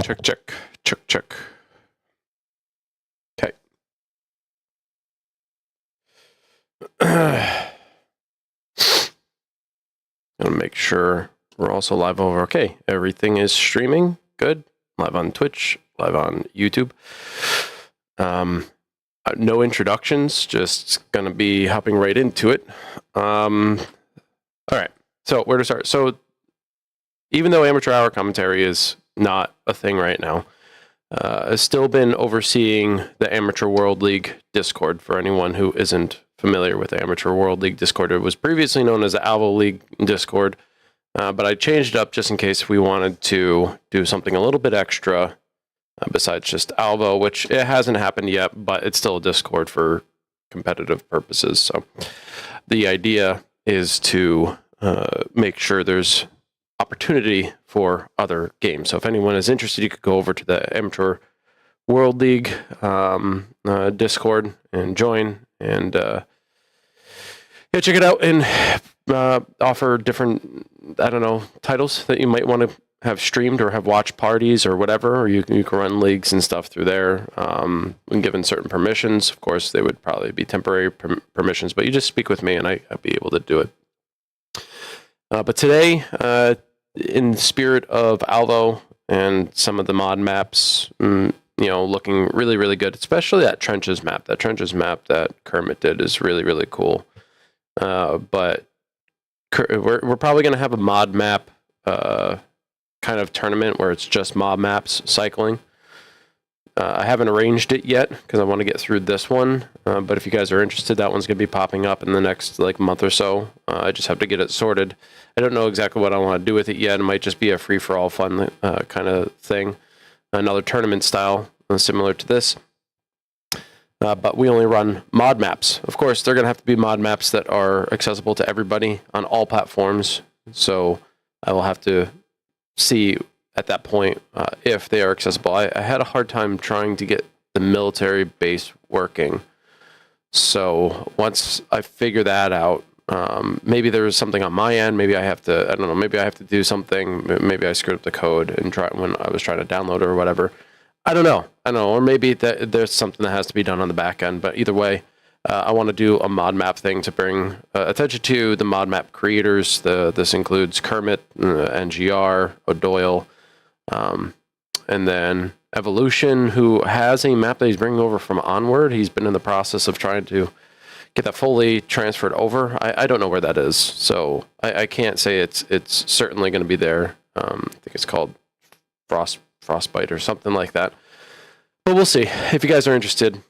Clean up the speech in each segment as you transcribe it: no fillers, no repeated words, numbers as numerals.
Check, check, check, check. Okay. Gonna make sure we're also live over. Okay, everything is streaming. Good. Live on Twitch, live on YouTube. No introductions, just gonna be hopping right into it. All right. So where to start? So even though Amateur Hour commentary is not a thing right now, I've still been overseeing the Amateur World League Discord. For anyone who isn't familiar with the Amateur World League Discord, it was previously known as the Alvo League Discord, but I changed it up just in case we wanted to do something a little bit extra besides just Alvo, which it hasn't happened yet, but it's still a Discord for competitive purposes. So the idea is to make sure there's opportunity for other games. So if anyone is interested, you could go over to the Amateur World League Discord and join and check it out and offer different, I don't know, titles that you might want to have streamed or have watch parties or whatever, or you can run leagues and stuff through there. When given certain permissions, of course, they would probably be temporary permissions, but you just speak with me and I'd be able to do it. But today, in the spirit of Alvo and some of the mod maps, looking really, really good, especially that Trenches map. That Trenches map that Kermit did is really, really cool. But we're probably going to have a mod map kind of tournament where it's just mob maps cycling. I haven't arranged it yet because I want to get through this one. But if you guys are interested, that one's going to be popping up in the next month or so. I just have to get it sorted. I don't know exactly what I want to do with it yet. It might just be a free-for-all fun kind of thing. Another tournament style similar to this. But we only run mod maps. Of course, they're going to have to be mod maps that are accessible to everybody on all platforms. So I will have to see at that point if they are accessible. I had a hard time trying to get the military base working. So once I figure that out, maybe there was something on my end. Maybe I have to, I don't know, maybe I have to do something. Maybe I screwed up the code and try when I was trying to download it or whatever. I don't know. Or maybe there's something that has to be done on the back end. But either way, I want to do a mod map thing to bring attention to the mod map creators. This includes Kermit, NGR, O'Doyle, and then Evolution, who has a map that he's bringing over from Onward. He's been in the process of trying to get that fully transferred over. I don't know where that is, so I can't say it's certainly going to be there. I think it's called Frostbite or something like that. But we'll see. If you guys are interested,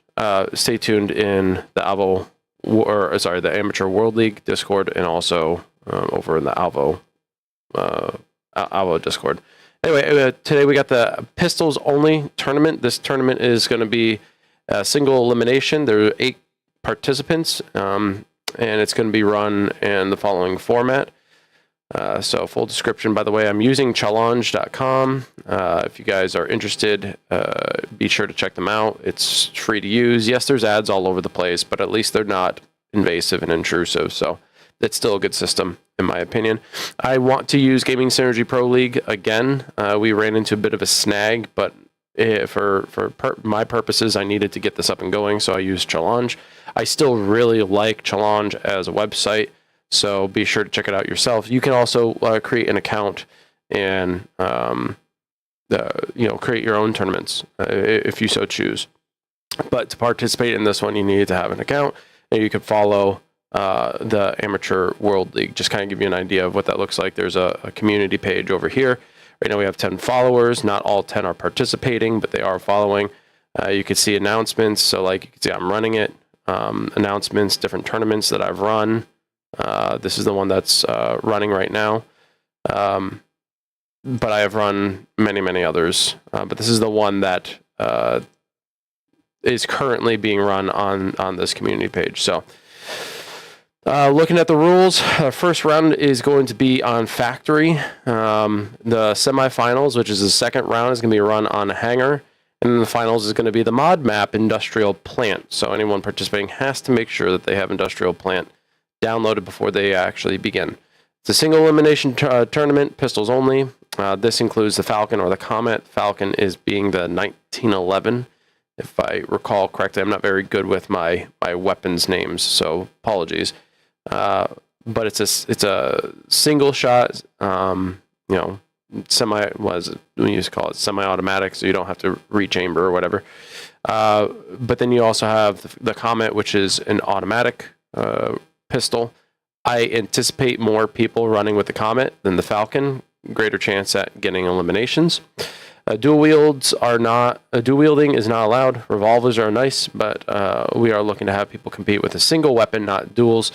stay tuned in the the Amateur World League Discord, and also over in the Alvo Discord. Anyway, today we got the pistols only tournament. This tournament is going to be a single elimination. There are 8 participants, and it's going to be run in the following format. So full description, by the way, I'm using challenge.com. If you guys are interested, be sure to check them out. It's free to use. Yes, there's ads all over the place, but at least they're not invasive and intrusive. So it's still a good system, in my opinion. I want to use Gaming Synergy Pro League again. We ran into a bit of a snag, but for my purposes, I needed to get this up and going, so I used Challenge. I still really like Challenge as a website, so be sure to check it out yourself. You can also create an account and create your own tournaments if you so choose. But to participate in this one, you need to have an account, and you can follow the Amateur World League. Just kind of give you an idea of what that looks like. There's a community page over here. Right now we have 10 followers. Not all 10 are participating, but they are following. You can see announcements. So you can see I'm running it. Announcements, different tournaments that I've run. This is the one that's running right now. But I have run many, many others. But this is the one that is currently being run on this community page. So looking at the rules, first round is going to be on Factory. The semifinals, which is the second round, is going to be run on Hangar. And then the finals is going to be the mod map Industrial Plant. So anyone participating has to make sure that they have Industrial Plant downloaded before they actually begin. It's a single elimination tournament, pistols only. This includes the Falcon or the Comet. Falcon is being the 1911, if I recall correctly. I'm not very good with my weapons names, so apologies. But it's a single shot, we used to call it semi-automatic, so you don't have to rechamber or whatever. But then you also have the Comet, which is an automatic pistol. I anticipate more people running with the Comet than the Falcon. Greater chance at getting eliminations. Dual wielding is not allowed. Revolvers are nice, but we are looking to have people compete with a single weapon, not duels.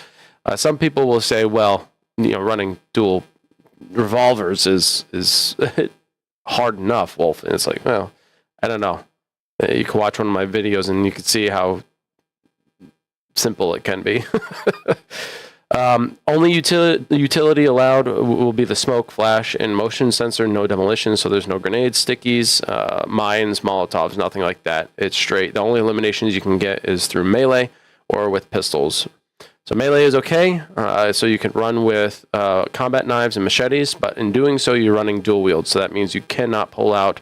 Some people will say, well, running dual revolvers is hard enough, Wolf. And it's like, well, I don't know. You can watch one of my videos and you can see how simple it can be. Only utility allowed will be the smoke, flash, and motion sensor. No demolition, so there's no grenades, stickies, mines, molotovs, nothing like that. It's straight. The only eliminations you can get is through melee or with pistols. So melee is okay. So you can run with combat knives and machetes, but in doing so, you're running dual wield. So that means you cannot pull out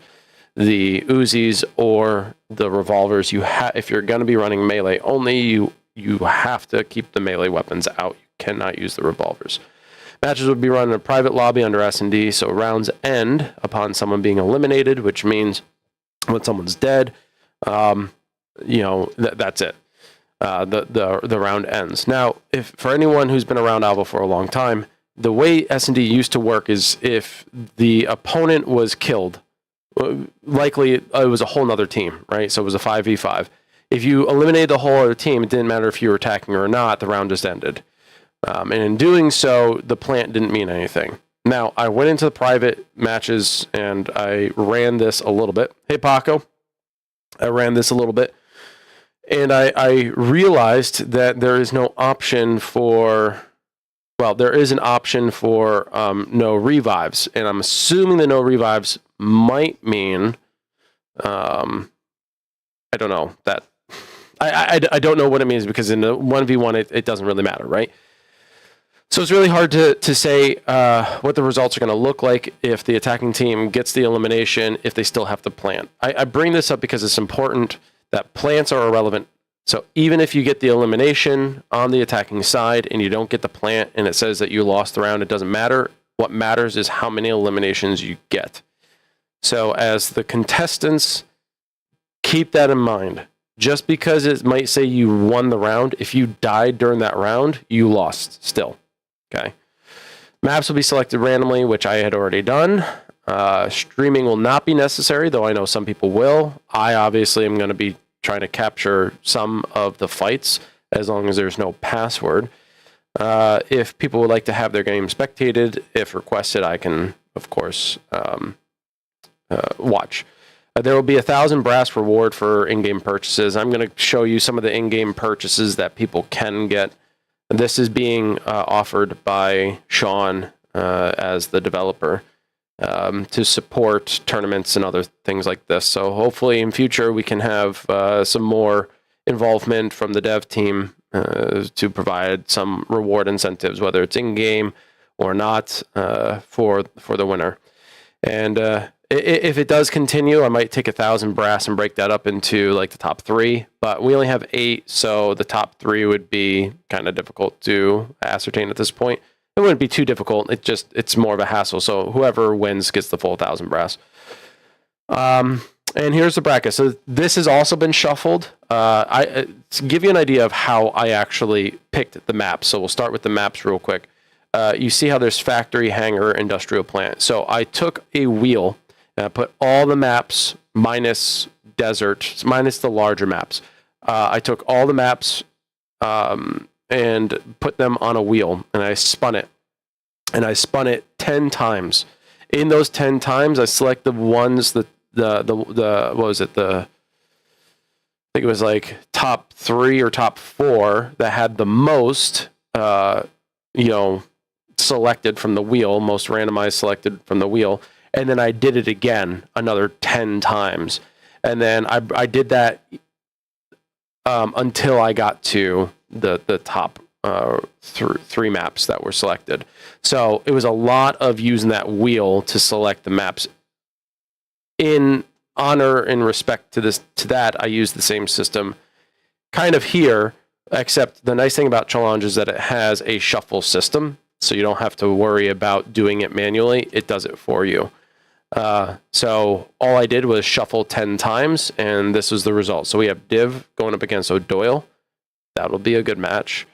the Uzis or the revolvers. If you're going to be running melee only, you have to keep the melee weapons out. Cannot use the revolvers. Matches would be run in a private lobby under S&D, so rounds end upon someone being eliminated, which means when someone's dead, that's it. The round ends. Now, if for anyone who's been around Alvo for a long time, the way S&D used to work is if the opponent was killed, likely it was a whole nother team, right? So it was a 5v5. If you eliminated the whole other team, it didn't matter if you were attacking or not, the round just ended. And in doing so, the plant didn't mean anything. Now, I went into the private matches and I ran this a little bit. Hey, Paco. I ran this a little bit. And I realized that there is no option for... Well, there is an option for no revives. And I'm assuming the no revives might mean... I don't know. I don't know what it means because in the 1v1, it doesn't really matter, right? So it's really hard to say what the results are going to look like if the attacking team gets the elimination, if they still have to plant. I bring this up because it's important that plants are irrelevant. So even if you get the elimination on the attacking side and you don't get the plant and it says that you lost the round, it doesn't matter. What matters is how many eliminations you get. So as the contestants, keep that in mind. Just because it might say you won the round, if you died during that round, you lost still. Okay. Maps will be selected randomly, which I had already done. Streaming will not be necessary, though I know some people will. I obviously am going to be trying to capture some of the fights as long as there's no password. If people would like to have their game spectated, if requested, I can, of course, watch. There will be 1,000 brass reward for in-game purchases. I'm going to show you some of the in-game purchases that people can get. This is being offered by Sean as the developer to support tournaments and other things like this. So hopefully in future we can have some more involvement from the dev team to provide some reward incentives, whether it's in-game or not, for the winner. And if it does continue, I might take 1,000 brass and break that up into like the top 3, but we only have 8, so the top 3 would be kind of difficult to ascertain at this point. It wouldn't be too difficult. It's more of a hassle. So whoever wins gets the full 1,000 brass. And here's the bracket. So this has also been shuffled. To give you an idea of how I actually picked the maps. So we'll start with the maps real quick. You see how there's factory, hangar, industrial plant. So I took a wheel and I put all the maps minus desert, minus the larger maps. I took all the maps and put them on a wheel and I spun it. And I spun it 10 times. In those 10 times, I select the ones that what was it? I think it was like top 3 or top 4 that had the most, selected from the wheel, most randomized selected from the wheel. And then I did it again another 10 times. And then I did that until I got to the top three maps that were selected. So it was a lot of using that wheel to select the maps. In honor and respect to that, I use the same system kind of here, except the nice thing about Challenge is that it has a shuffle system, so you don't have to worry about doing it manually. It does it for you. So all I did was shuffle 10 times, and this was the result. So we have Div going up against O'Doyle. That'll be a good match.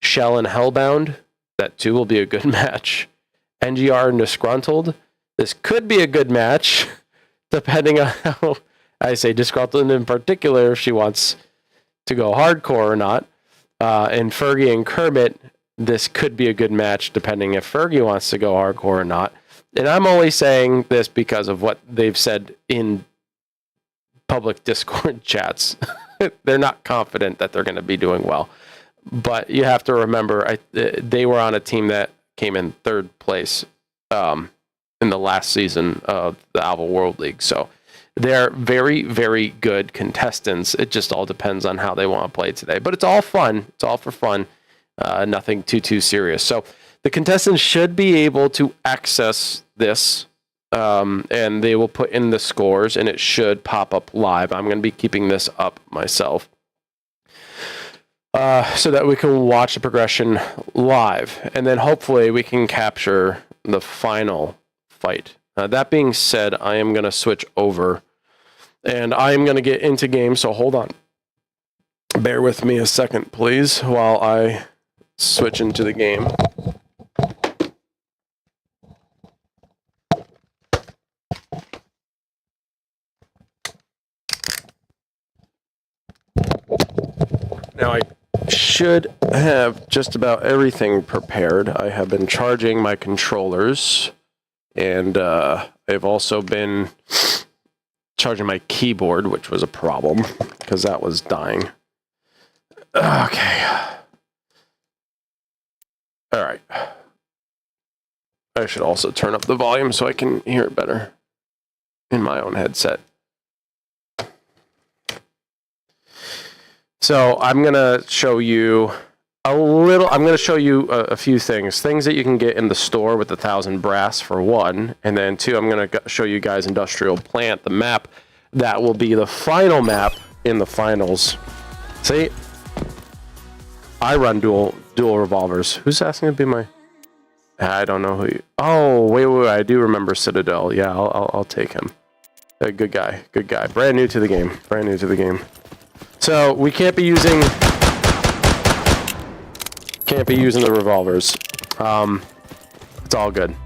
Shell and Hellbound. That too will be a good match. NGR and Disgruntled. This could be a good match, depending on how I say Disgruntled in particular, if she wants to go hardcore or not. And Fergie and Kermit, this could be a good match, depending if Fergie wants to go hardcore or not. And I'm only saying this because of what they've said in public Discord chats. They're not confident that they're going to be doing well. But you have to remember, they were on a team that came in third place in the last season of the Alva World League. So they're very, very good contestants. It just all depends on how they want to play today. But it's all fun. It's all for fun. Nothing too serious. So the contestants should be able to access this, and they will put in the scores, and it should pop up live. I'm going to be keeping this up myself, so that we can watch the progression live, and then hopefully we can capture the final fight. That being said, I am going to switch over, and I am going to get into game, so hold on. Bear with me a second, please, while I switch into the game. Now I should have just about everything prepared. I have been charging my controllers, and I've also been charging my keyboard, which was a problem because that was dying. Okay. All right. I should also turn up the volume so I can hear it better in my own headset. So I'm going to show you a few things that you can get in the store with 1,000 brass for one, and then two, I'm going to show you guys Industrial Plant, the map that will be the final map in the finals. See, I run dual revolvers. Who's asking to be my? I don't know who. Oh, wait, I do remember Citadel. Yeah, I'll take him. A good guy. Brand new to the game. So we can't be using the revolvers. It's all good.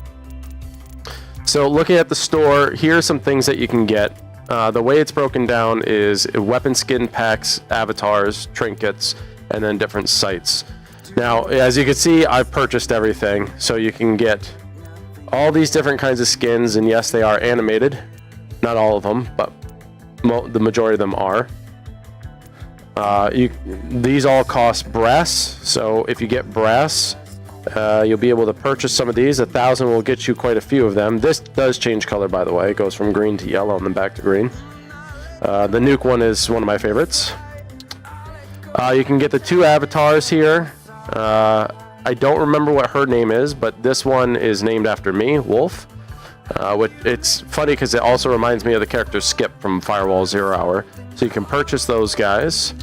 So looking at the store, here are some things that you can get. The way it's broken down is weapon skin packs, avatars, trinkets, and then different sites. Now, as you can see, I've purchased everything, so you can get all these different kinds of skins, and yes, they are animated. Not all of them, but the majority of them are. These all cost brass, so if you get brass, you'll be able to purchase some of these. 1,000 will get you quite a few of them. This does change color, by the way. It goes from green to yellow and then back to green. The nuke one is one of my favorites. You can get the two avatars here. I don't remember what her name is, but this one is named after me, Wolf. It's funny because it also reminds me of the character Skip from Firewall Zero Hour. So you can purchase those guys.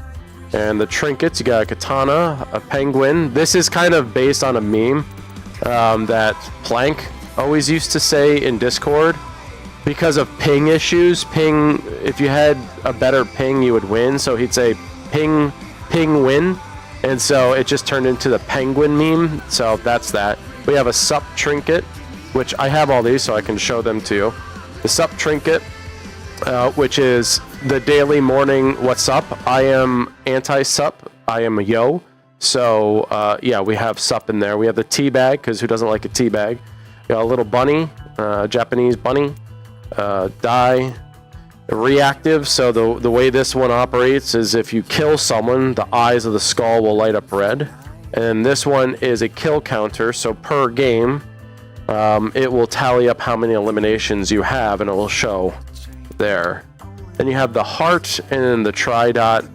And the trinkets, you got a katana, a penguin. This is kind of based on a meme that Plank always used to say in Discord. Because of ping issues, if you had a better ping, you would win. So he'd say ping win. And so it just turned into the penguin meme. So that's that. We have a sup trinket, which I have all these so I can show them to you. The sup trinket, which is the daily morning what's up. I am anti-sup. I am a yo. So yeah, we have sup in there. We have the tea bag, because who doesn't like a tea bag? We got a little bunny, Japanese bunny, die. Reactive, so the way this one operates is if you kill someone, the eyes of the skull will light up red. And this one is a kill counter, so per game, it will tally up how many eliminations you have, and it will show there. Then you have the heart and then the tri-dot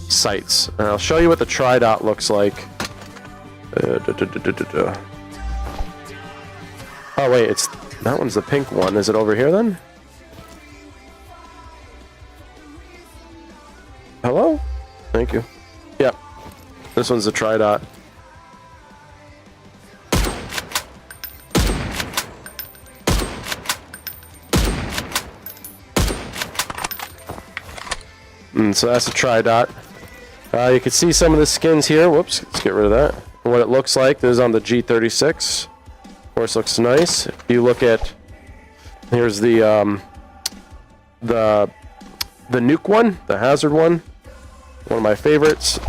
sights. And I'll show you what the tri-dot looks like Oh wait, that one's the pink one. Is it over here then? Hello? Thank you. Yep. This one's the Tridot. So that's a Tridot. You can see some of the skins here. Whoops, let's get rid of that. And what it looks like. This is on the G36. Of course, looks nice. If you look at, here's the nuke one, the hazard one of my favorites.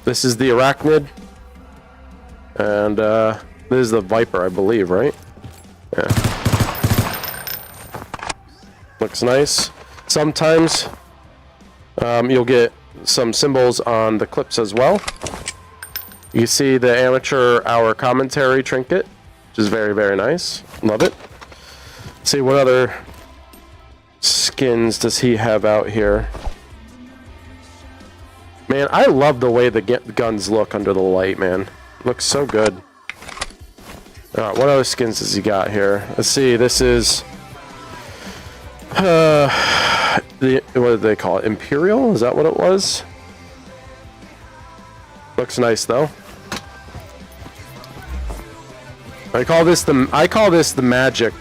This is the Arachnid, and this is the Viper, I believe, right? Yeah. Looks nice. Sometimes you'll get some symbols on the clips as well. You see the amateur hour commentary trinket, which is very, very nice. Love it. Let's see, what other skins does he have out here? Man, I love the way the guns look under the light, man. Looks so good. Alright, what other skins does he got here? Let's see, this is what did they call it? Imperial? Is that what it was? Looks nice though. I call this the magic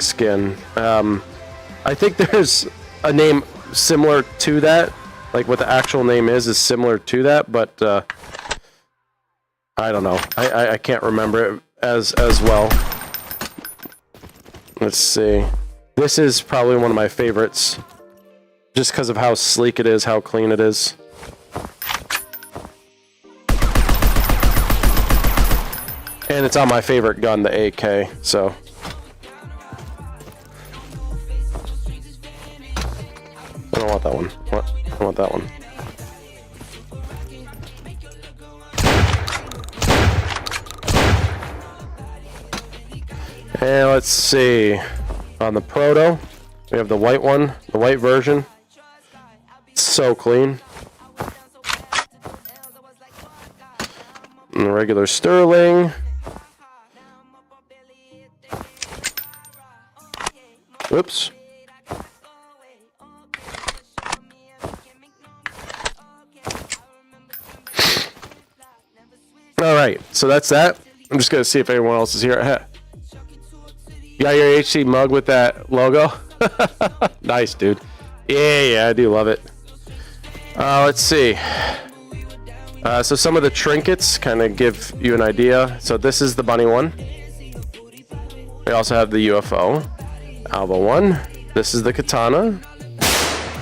skin. I think there's a name similar to that, like what the actual name is similar to that, but I don't know. I can't remember it as well. Let's see. This is probably one of my favorites, just because of how sleek it is, how clean it is. And it's on my favorite gun, the AK, so. I don't want that one. What? I want that one. And let's see. On the Proto, we have the white one, the white version. It's so clean. And the regular Sterling. Oops. Alright, so that's that. I'm just gonna see if anyone else is here. You got your HC mug with that logo? Nice, dude. Yeah, I do love it. Let's see. So some of the trinkets kind of give you an idea. So this is the bunny one. We also have the UFO. Alba one. This is the katana.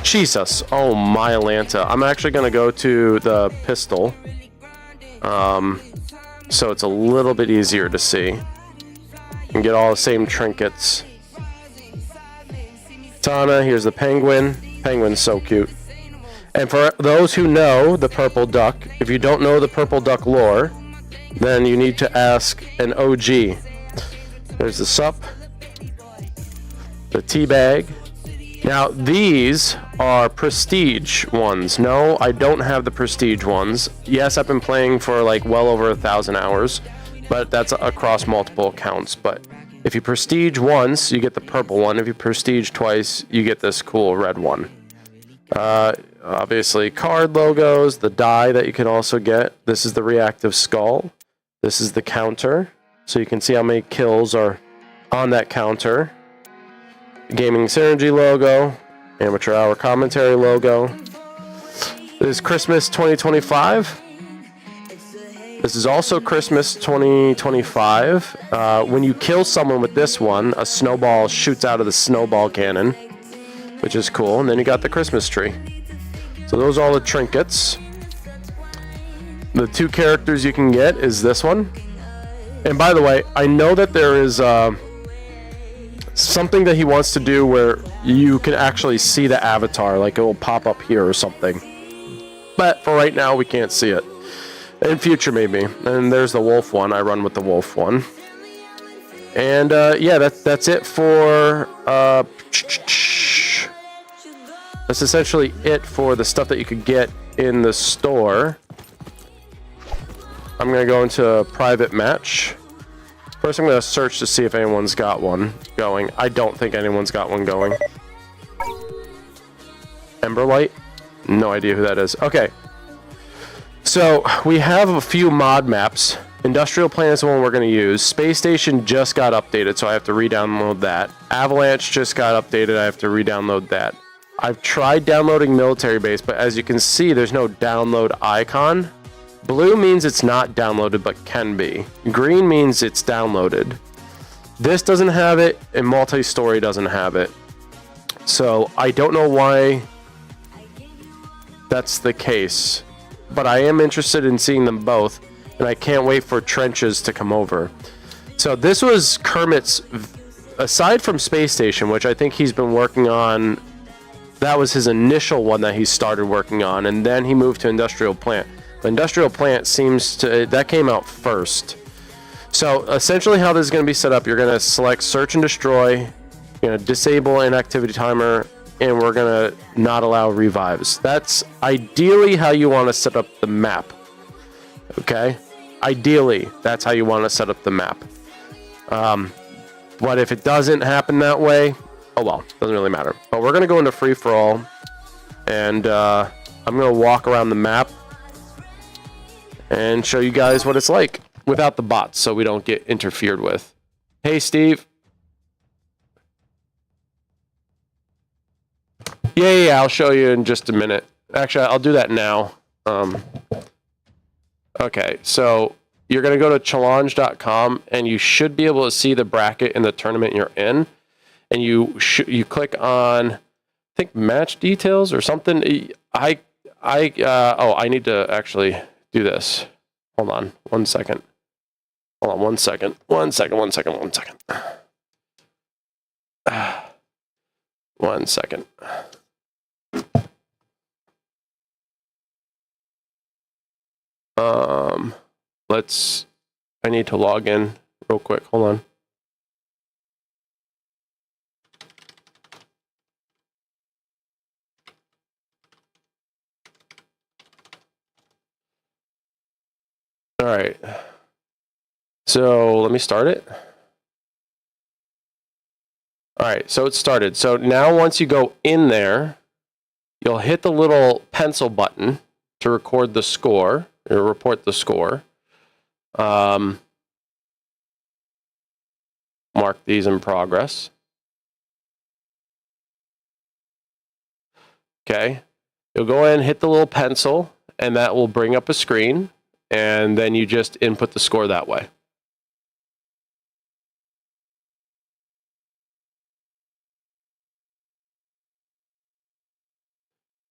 Jesus. Oh, my Atlanta. I'm actually going to go to the pistol. So it's a little bit easier to see. And get all the same trinkets. Katana. Here's the penguin. Penguin's so cute. And for those who know the purple duck, if you don't know the purple duck lore, then you need to ask an OG. There's the sup, the teabag. Now these are prestige ones. No, I don't have the prestige ones. Yes, I've been playing for like well over 1,000 hours, but that's across multiple accounts. But if you prestige once, you get the purple one. If you prestige twice, you get this cool red one. Obviously card logos, the die that you can also get. This is the reactive skull. This is the counter. So you can see how many kills are on that counter. Gaming Synergy logo. Amateur Hour Commentary logo. This is Christmas 2025. This is also Christmas 2025. When you kill someone with this one, a snowball shoots out of the snowball cannon, which is cool. And then you got the Christmas tree. So those are all the trinkets. The two characters you can get is this one. And by the way, I know that there is something that he wants to do where you can actually see the avatar, like it will pop up here or something. But for right now, we can't see it. In future, maybe. And there's the wolf one. I run with the wolf one. And yeah, that's it for... That's essentially it for the stuff that you could get in the store. I'm going to go into a private match. First, I'm going to search to see if anyone's got one going. I don't think anyone's got one going. Emberlight? No idea who that is. Okay. So, we have a few mod maps. Industrial Plant is the one we're going to use. Space Station just got updated, so I have to re-download that. Avalanche just got updated, I have to re-download that. I've tried downloading Military Base, but as you can see, there's no download icon. Blue means it's not downloaded, but can be. Green means it's downloaded. This doesn't have it, and Multi-Story doesn't have it. So, I don't know why that's the case. But I am interested in seeing them both, and I can't wait for Trenches to come over. So this was Kermit's, aside from Space Station, which I think he's been working on, that was his initial one that he started working on, and then he moved to Industrial Plant. But Industrial Plant seems to, that came out first. So essentially how this is going to be set up, you're going to select Search and Destroy, you're going to disable Inactivity Timer, and we're going to not allow revives. That's ideally how you want to set up the map. Okay? Ideally, that's how you want to set up the map. But if it doesn't happen that way, oh well, doesn't really matter. But we're going to go into free-for-all, and I'm going to walk around the map and show you guys what it's like without the bots so we don't get interfered with. Hey, Steve. Yeah, I'll show you in just a minute. Actually, I'll do that now. Okay, so you're going to go to challenge.com, and you should be able to see the bracket in the tournament you're in. And you click on, I think, match details or something. I need to actually do this. Hold on 1 second. Hold on 1 second. 1 second. 1 second. 1 second. 1 second. I need to log in real quick. Hold on. All right. So let me start it. All right, so it started. So now once you go in there, you'll hit the little pencil button to record the score, or report the score. Mark these in progress. Okay. You'll go in, hit the little pencil, and that will bring up a screen, and then you just input the score that way.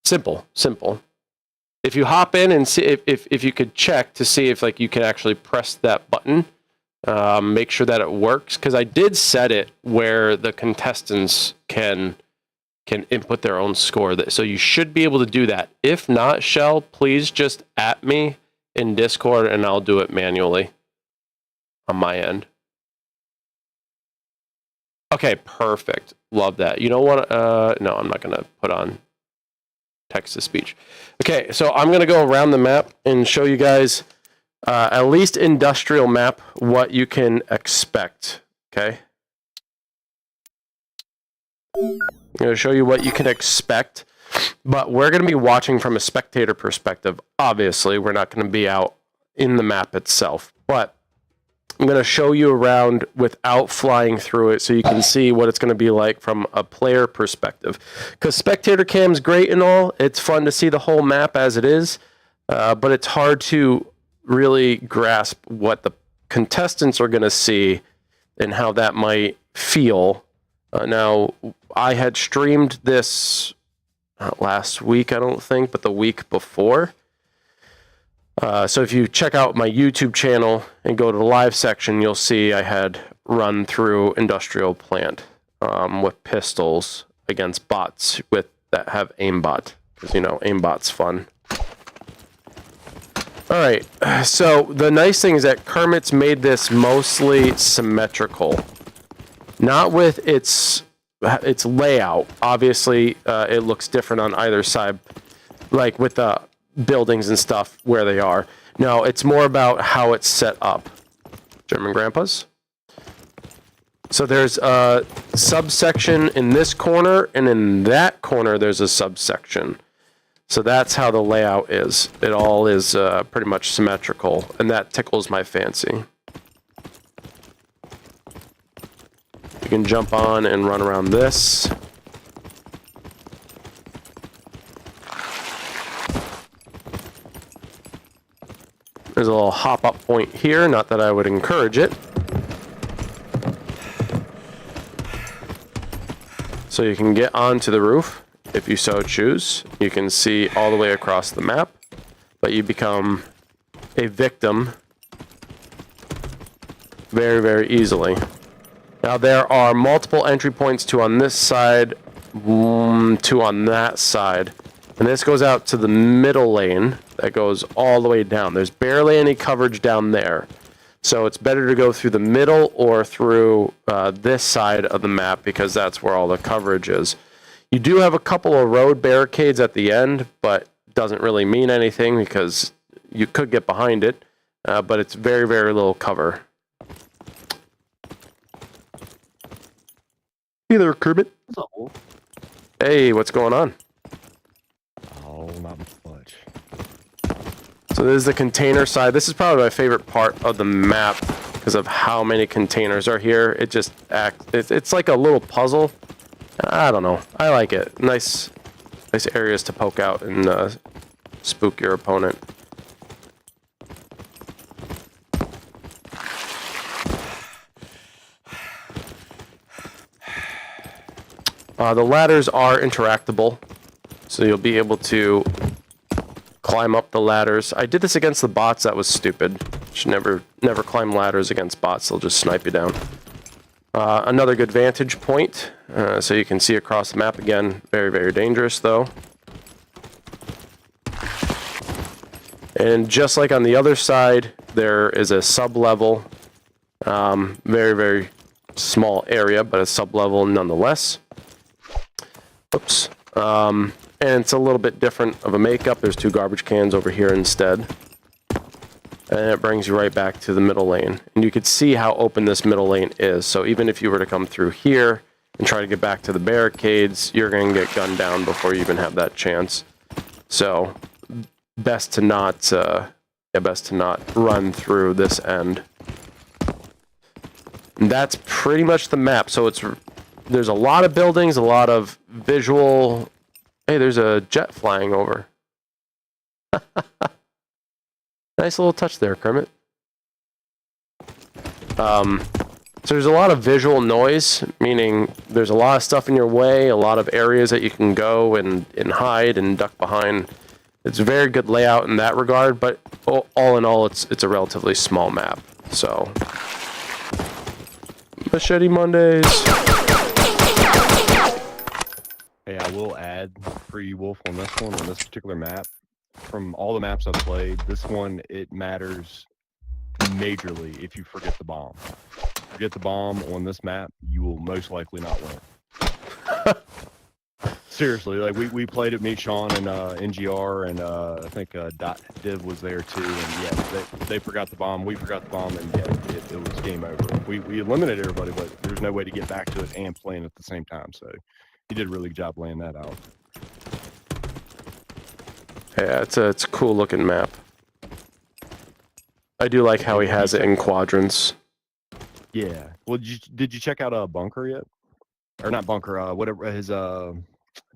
Simple. If you hop in and see if you could check to see if like you can actually press that button, make sure that it works, because I did set it where the contestants can input their own score. So you should be able to do that. If not, Shell, please just at me in Discord and I'll do it manually on my end. Okay, perfect. Love that. You know what? No, I'm not going to put on text-to-speech. Okay, so I'm going to go around the map and show you guys, at least industrial map, what you can expect. Okay? I'm going to show you what you can expect, but we're going to be watching from a spectator perspective. Obviously, we're not going to be out in the map itself, but I'm going to show you around without flying through it so you can see what it's going to be like from a player perspective. Because spectator cam's great and all. It's fun to see the whole map as it is, but it's hard to really grasp what the contestants are going to see and how that might feel. Now, I had streamed this not last week, I don't think, but the week before. So if you check out my YouTube channel and go to the live section, you'll see I had run through Industrial Plant with pistols against bots that have aimbot, because you know aimbot's fun. All right, so the nice thing is that Kermit's made this mostly symmetrical, not with its layout. Obviously, it looks different on either side, like with the buildings and stuff where they are. No, it's more about how it's set up. German grandpas. So there's a subsection in this corner, and in that corner there's a subsection. So that's how the layout is. It all is pretty much symmetrical, and that tickles my fancy. You can jump on and run around this. There's a little hop-up point here, not that I would encourage it. So you can get onto the roof if you so choose. You can see all the way across the map, but you become a victim very, very easily. Now there are multiple entry points, 2 on this side, 2 on that side. And this goes out to the middle lane that goes all the way down. There's barely any coverage down there. So it's better to go through the middle or through this side of the map because that's where all the coverage is. You do have a couple of road barricades at the end, but doesn't really mean anything because you could get behind it, but it's very, very little cover. Hey there, Kermit. Hey, what's going on? Oh, not much. So this is the container side. This is probably my favorite part of the map because of how many containers are here. It just it's like a little puzzle. I don't know. I like it. Nice areas to poke out and spook your opponent. The ladders are interactable, so you'll be able to climb up the ladders. I did this against the bots. That was stupid. Should never climb ladders against bots. They'll just snipe you down. Another good vantage point, so you can see across the map again. Very, very dangerous, though. And just like on the other side, there is a sub-level. Very, very small area, but a sub-level nonetheless. Oops. And it's a little bit different of a makeup. There's 2 garbage cans over here instead. And it brings you right back to the middle lane. And you can see how open this middle lane is. So even if you were to come through here and try to get back to the barricades, you're going to get gunned down before you even have that chance. So best to not run through this end. And that's pretty much the map. So there's a lot of buildings, a lot of visual. Hey, there's a jet flying over. Nice little touch there, Kermit. So there's a lot of visual noise, meaning there's a lot of stuff in your way, a lot of areas that you can go and hide and duck behind. It's a very good layout in that regard, but all in all, it's a relatively small map. So, Machete Mondays. Hey, I will add for you, Wolf, on this particular map. From all the maps I've played, this one, it matters majorly if you forget the bomb. Forget the bomb on this map, you will most likely not win. Seriously, like we played it, me, Sean, and NGR, and I think Div was there too, and yeah, they forgot the bomb, we forgot the bomb, and yeah, it was game over. We eliminated everybody, but there's no way to get back to it and playing at the same time, so he did a really good job laying that out. Yeah, it's a cool looking map. I do like how he has it in quadrants. Yeah. Well, did you check out Bunker yet? Or not Bunker, whatever his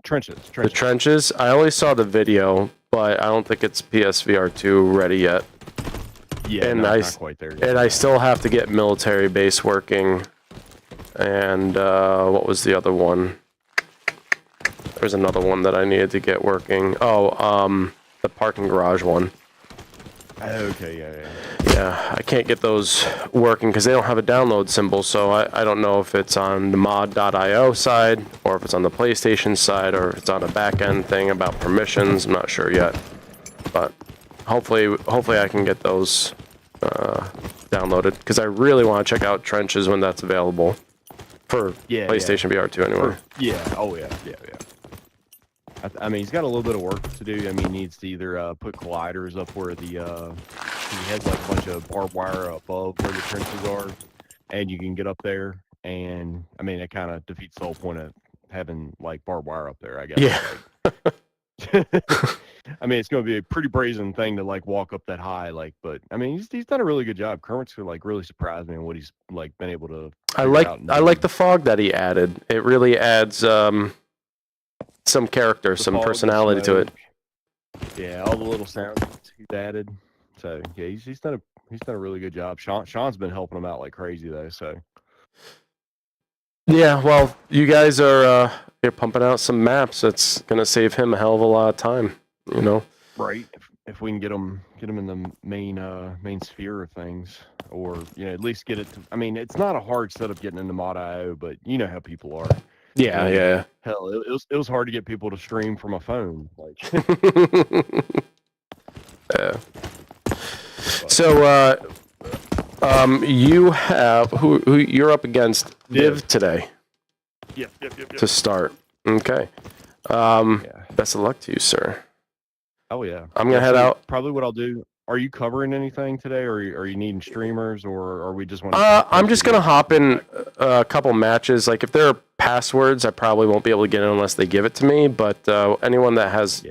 trenches. The trenches? I only saw the video, but I don't think it's PSVR 2 ready yet. Yeah, and not quite there yet. And I still have to get military base working. And what was the other one? There's another one that I needed to get working. Oh, the parking garage one. Okay, yeah. Yeah, I can't get those working because they don't have a download symbol, so I don't know if it's on the mod.io side, or if it's on the PlayStation side, or if it's on a back-end thing about permissions. I'm not sure yet. But hopefully I can get those downloaded, because I really want to check out Trenches when that's available. For PlayStation VR 2 anyway. Yeah. I mean, he's got a little bit of work to do. I mean, he needs to either put colliders up where the He has like a bunch of barbed wire above where the trenches are, and you can get up there. And I mean, it kind of defeats the whole point of having like barbed wire up there, I guess. Yeah. Like, I mean, it's going to be a pretty brazen thing to like walk up that high, like. But I mean, he's done a really good job. Kermit's like really surprised me on what he's like been able to. I figure like out and I do. like the fog that he added. It really adds some character, The some fog, the personality to it. smoke. Yeah, all the little sounds he's added. So yeah, he's done a really good job. Sean's been helping him out like crazy though. So Yeah, well, you guys are you're pumping out some maps. That's gonna save him a hell of a lot of time. You know. right, if we can get him in the main sphere of things, or at least get it. I mean, it's not a hard setup getting into Mod.io, but you know how people are. Yeah, yeah. Hell, it was hard to get people to stream from a phone. Like, Yeah. So, you have who you're up against Viv today yep. to start. Okay. Yeah. Best of luck to you, sir. Oh yeah. I'm gonna head out. Probably what I'll do. Are you covering anything today, or are you needing streamers, or are we just want? I'm just gonna hop in a couple matches. Like if there are passwords, I probably won't be able to get in unless they give it to me. But anyone that has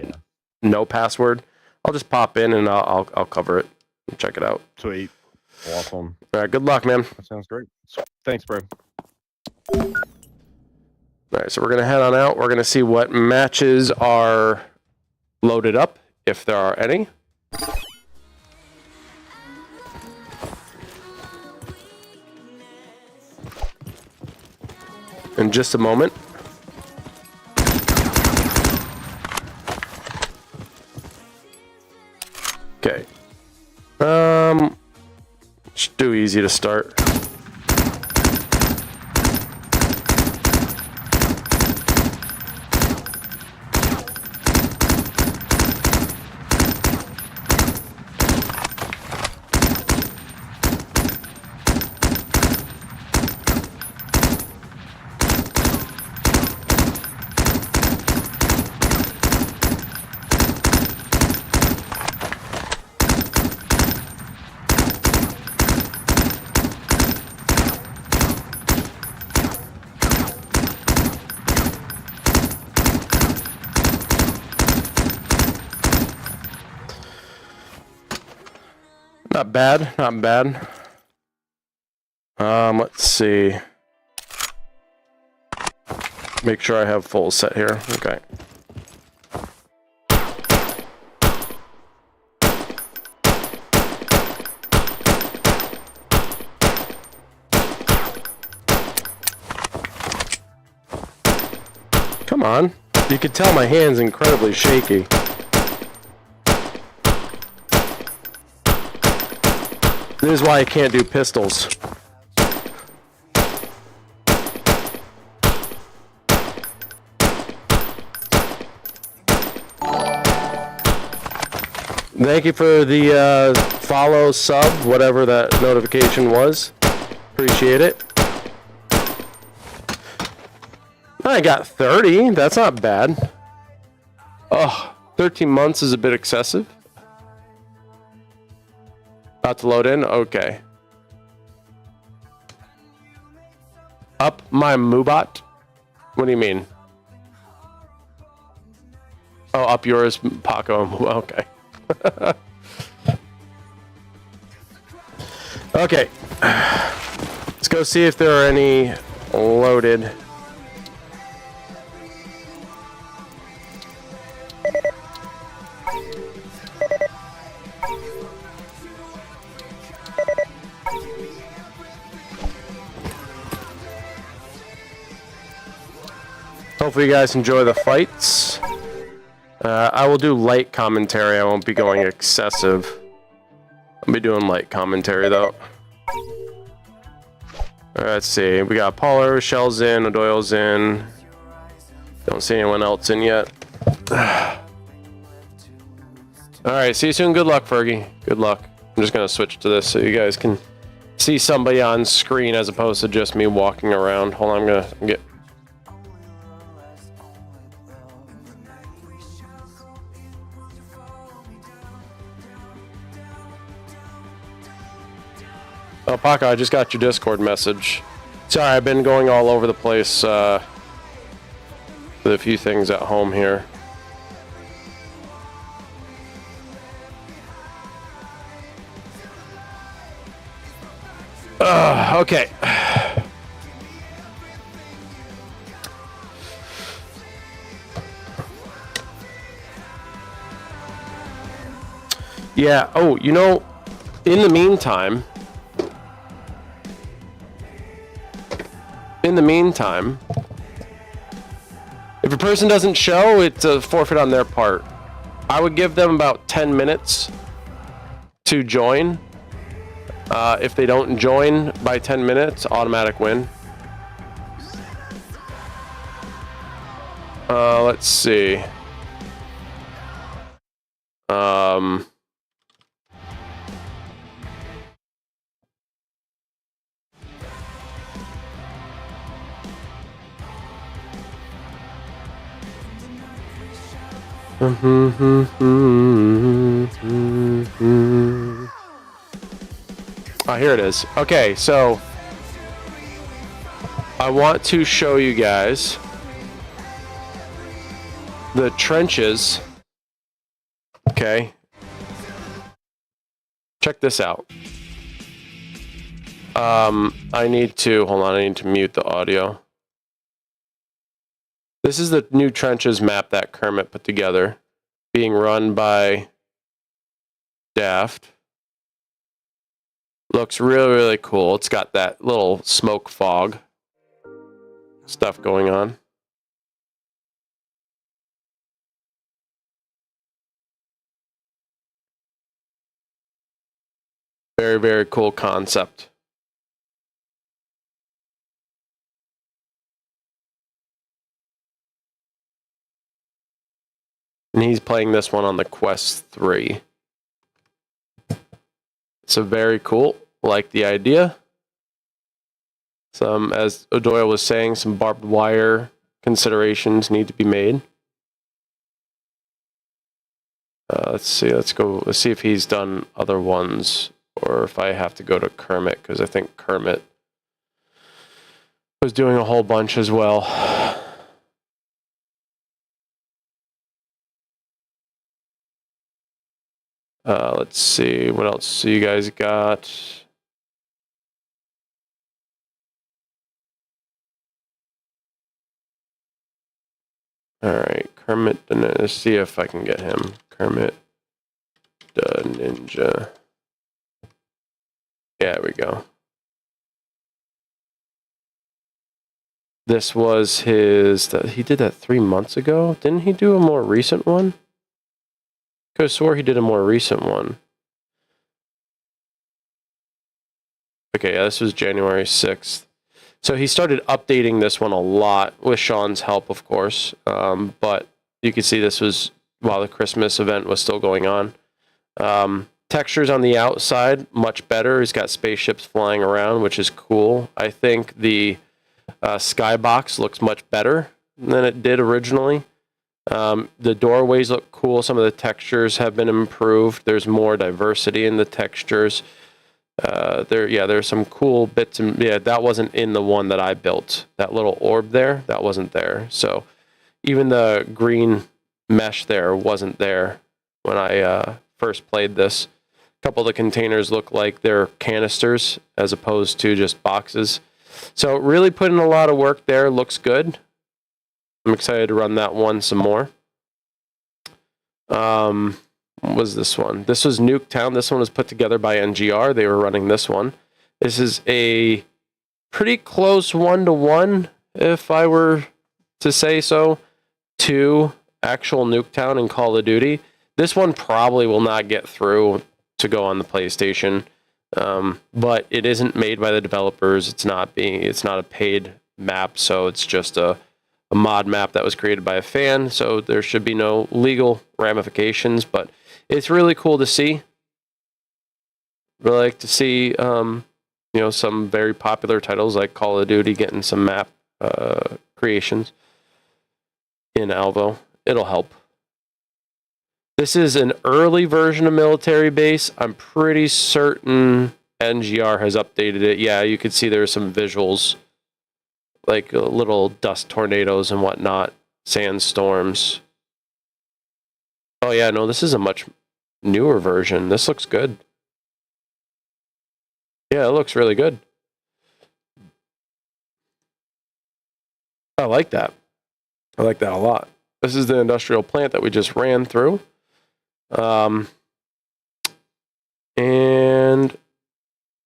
no password, I'll just pop in and I'll cover it and check it out. Sweet. Awesome. All right. Good luck, man. That sounds great. Thanks, bro. All right. So we're gonna head on out. We're gonna see what matches are loaded up, if there are any. In just a moment. Okay. It's too easy to start. Not bad, not bad. Let's see. Make sure I have full set here. Okay. Come on. You can tell my hand's incredibly shaky. This is why I can't do pistols. Thank you for the follow, sub, whatever that notification was. Appreciate it. I got 30. That's not bad. Oh, 13 months is a bit excessive. About to load in? Okay. Up my Moobot? What do you mean? Oh, up yours, Paco. Okay. Okay. Let's go see if there are any loaded. Hopefully you guys enjoy the fights. I will do light commentary. I won't be going excessive. I'll be doing light commentary though. Let's see. We got Polar, Shell's in, O'Doyle's in. Don't see anyone else in yet. Alright, see you soon. Good luck, Fergie. Good luck. I'm just gonna switch to this so you guys can see somebody on screen as opposed to just me walking around. Hold on, I'm gonna get... Oh, Paco, I just got your Discord message. Sorry, I've been going all over the place with a few things at home here. Okay. Yeah, oh, you know, in the meantime, if a person doesn't show, it's a forfeit on their part. I would give them about 10 minutes to join. If they don't join by 10 minutes, automatic win. Let's see. Oh, here it is. Okay, so I want to show you guys the trenches. Okay. Check this out. I need to, hold on, I need to mute the audio. This is the new trenches map that Kermit put together, being run by Daft. Looks really, really cool. It's got that little smoke fog stuff going on. Very, very cool concept. And he's playing this one on the Quest 3. So very cool. Like the idea. Some, as O'Doyle was saying, some barbed wire considerations need to be made. Let's see. Let's see if he's done other ones, or if I have to go to Kermit, because I think Kermit was doing a whole bunch as well. Let's see, what else so you guys got? All right, Kermit the Ninja. Let's see if I can get him. Kermit the Ninja. Yeah, there we go. This was his. He did that 3 months ago. Didn't he do a more recent one? I could have swore he did a more recent one. Okay, yeah, this was January 6th. So he started updating this one a lot with Sean's help, of course. But you can see this was while the Christmas event was still going on. Textures on the outside, much better. He's got spaceships flying around, which is cool. I think the skybox looks much better than it did originally. The doorways look cool. Some of the textures have been improved. There's more diversity in the textures. There's some cool bits, and that wasn't in the one that I built. That little orb there, that wasn't there. So even the green mesh there wasn't there when I first played this. A couple of the containers look like they're canisters as opposed to just boxes. So really put in a lot of work there. Looks good. I'm excited to run that one some more. What was this one? This was Nuketown. This one was put together by NGR. They were running this one. This is a pretty close 1-to-1, if I were to say so, to actual Nuketown and Call of Duty. This one probably will not get through to go on the PlayStation, but it isn't made by the developers. It's not a paid map, so it's just a mod map that was created by a fan, so there should be no legal ramifications, but it's really cool to see. Really like to see, some very popular titles like Call of Duty getting some map creations in Alvo. It'll help. This is an early version of Military Base. I'm pretty certain NGR has updated it. Yeah, you can see there's some visuals, like little dust tornadoes and whatnot, sandstorms. Oh yeah, no, this is a much newer version. This looks good. Yeah, it looks really good. I like that. I like that a lot. This is the industrial plant that we just ran through. And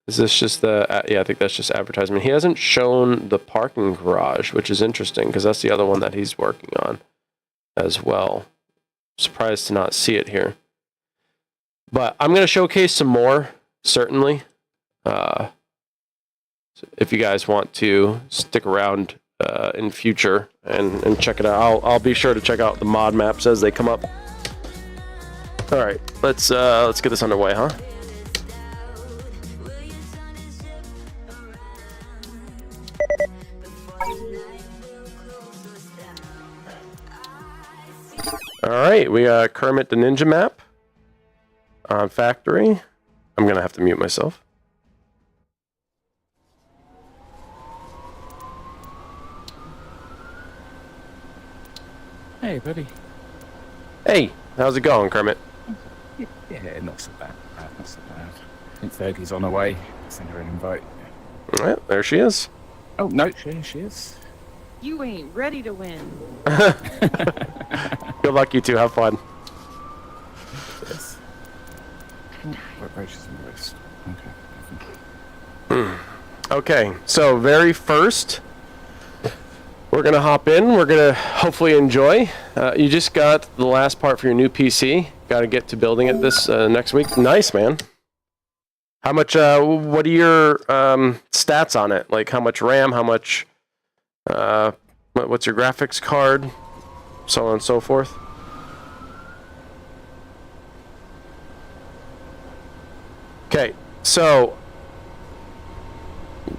is this just the, yeah, I think that's just advertisement. He hasn't shown the parking garage, which is interesting because that's the other one that he's working on as well. Surprised to not see it here. But I'm going to showcase some more, certainly. If you guys want to stick around in future and check it out, I'll be sure to check out the mod maps as they come up. All right, let's get this underway, huh? All right, we got Kermit the Ninja map on factory. I'm gonna have to mute myself. Hey, buddy. Hey, how's it going, Kermit? Yeah, not so bad. Not so bad. I think Fergie's on her way. Send her an invite. All right, there she is. Oh, no, she is. You ain't ready to win. Good luck, you two. Have fun. Yes. Oh, she's in the wrist. Okay. Okay, so very first, we're gonna hop in. We're gonna hopefully enjoy. You just got the last part for your new PC. Got to get to building it this next week. Nice, man. How much? What are your stats on it? Like how much RAM? How much? What's your graphics card? So on and so forth. Okay, so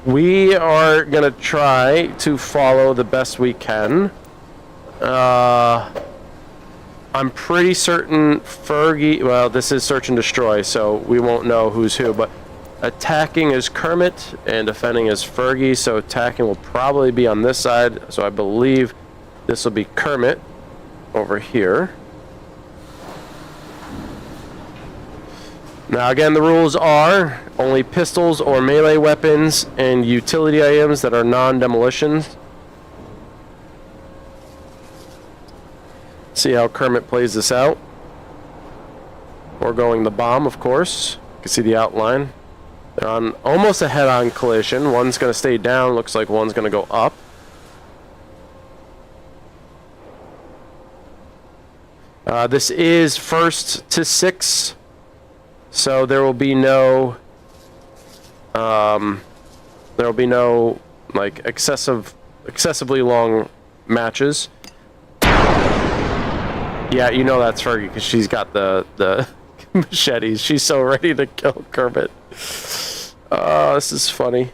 we are gonna try to follow the best we can. I'm pretty certain Fergie, well, this is search and destroy, so we won't know who's who, but attacking is Kermit and defending is Fergie, so attacking will probably be on this side, so I believe this will be Kermit over here. Now again, the rules are only pistols or melee weapons and utility items that are non-demolition. See how Kermit plays this out. We're going the bomb, of course. You can see the outline. They're on almost a head-on collision. One's going to stay down. Looks like one's going to go up. This is 1st to 6. So there will be no like excessively long matches. Yeah, you know that's Fergie because she's got the machetes. She's so ready to kill Kermit. Oh, this is funny.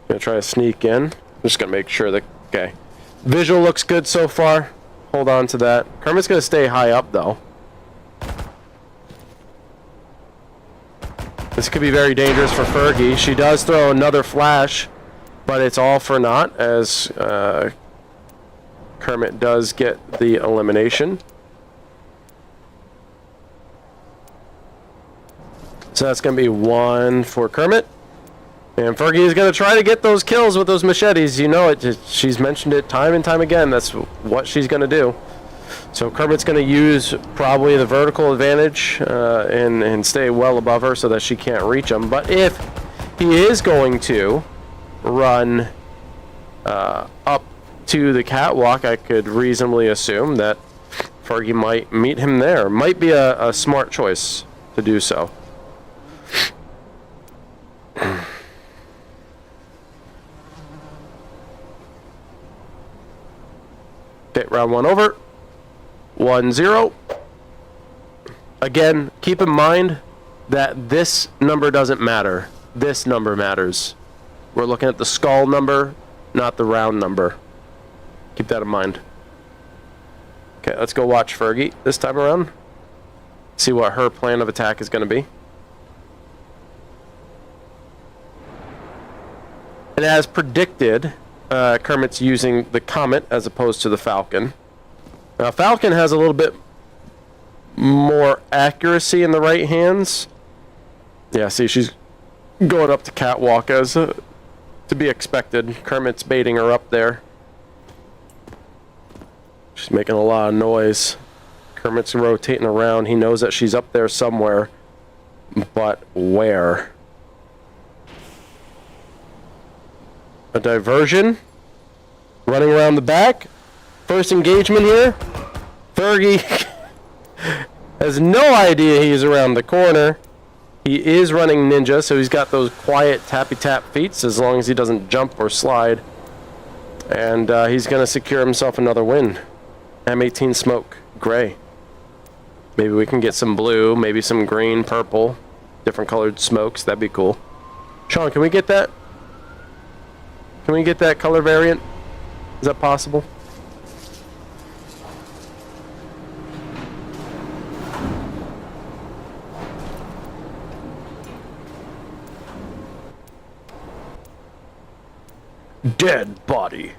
Gonna try to sneak in. I'm just gonna make sure that, okay. Visual looks good so far. Hold on to that. Kermit's gonna stay high up though. This could be very dangerous for Fergie. She does throw another flash, but it's all for naught as Kermit does get the elimination. So that's going to be 1 for Kermit. And Fergie is going to try to get those kills with those machetes. You know it. She's mentioned it time and time again. That's what she's going to do. So Kermit's going to use probably the vertical advantage and stay well above her so that she can't reach him. But if he is going to run up to the catwalk, I could reasonably assume that Fergie might meet him there. Might be a smart choice to do so. Okay, round 1 over. 1-0. Again, keep in mind that this number doesn't matter. This number matters. We're looking at the skull number, not the round number. Keep that in mind. Okay, let's go watch Fergie this time around. See what her plan of attack is going to be. And as predicted, Kermit's using the Comet as opposed to the Falcon. Now, Falcon has a little bit more accuracy in the right hands. Yeah, see, she's going up to catwalk as to be expected. Kermit's baiting her up there. She's making a lot of noise. Kermit's rotating around. He knows that she's up there somewhere, but where? A diversion. Running around the back. First engagement here. Fergie has no idea he's around the corner. He is running ninja, so he's got those quiet tappy-tap feats as long as he doesn't jump or slide. And he's going to secure himself another win. M18 smoke, gray. Maybe we can get some blue, maybe some green, purple, different colored smokes. That'd be cool. Sean, can we get that? Can we get that color variant? Is that possible? Dead body.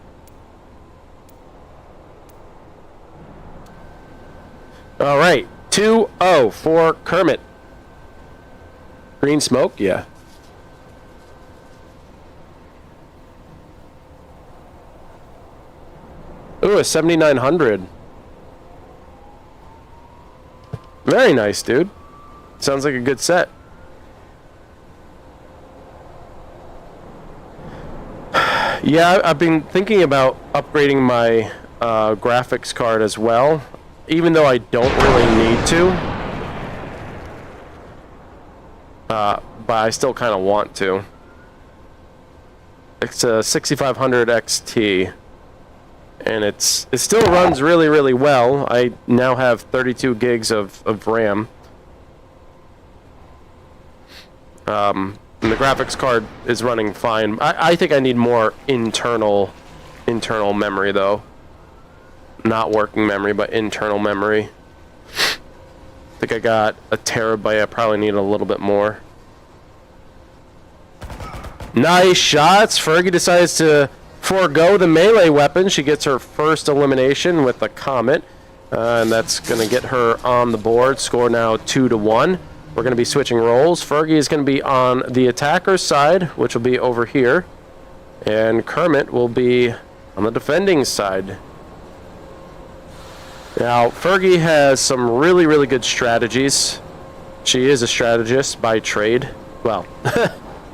All right, 2-0 for Kermit. Green smoke, yeah. Ooh, a 7900. Very nice, dude. Sounds like a good set. Yeah, I've been thinking about upgrading my graphics card as well, even though I don't really need to. But I still kind of want to. It's a 6500 XT, and it still runs really, really well. I now have 32 gigs of RAM. And the graphics card is running fine. I think I need more internal memory, though. Not working memory, but internal memory. I think I got a terabyte. I probably need a little bit more. Nice shots. Fergie decides to forego the melee weapon. She gets her first elimination with the Comet. And that's going to get her on the board. Score now 2-1. We're going to be switching roles. Fergie is going to be on the attacker's side, which will be over here. And Kermit will be on the defending side. Now, Fergie has some really, really good strategies. She is a strategist by trade. Well,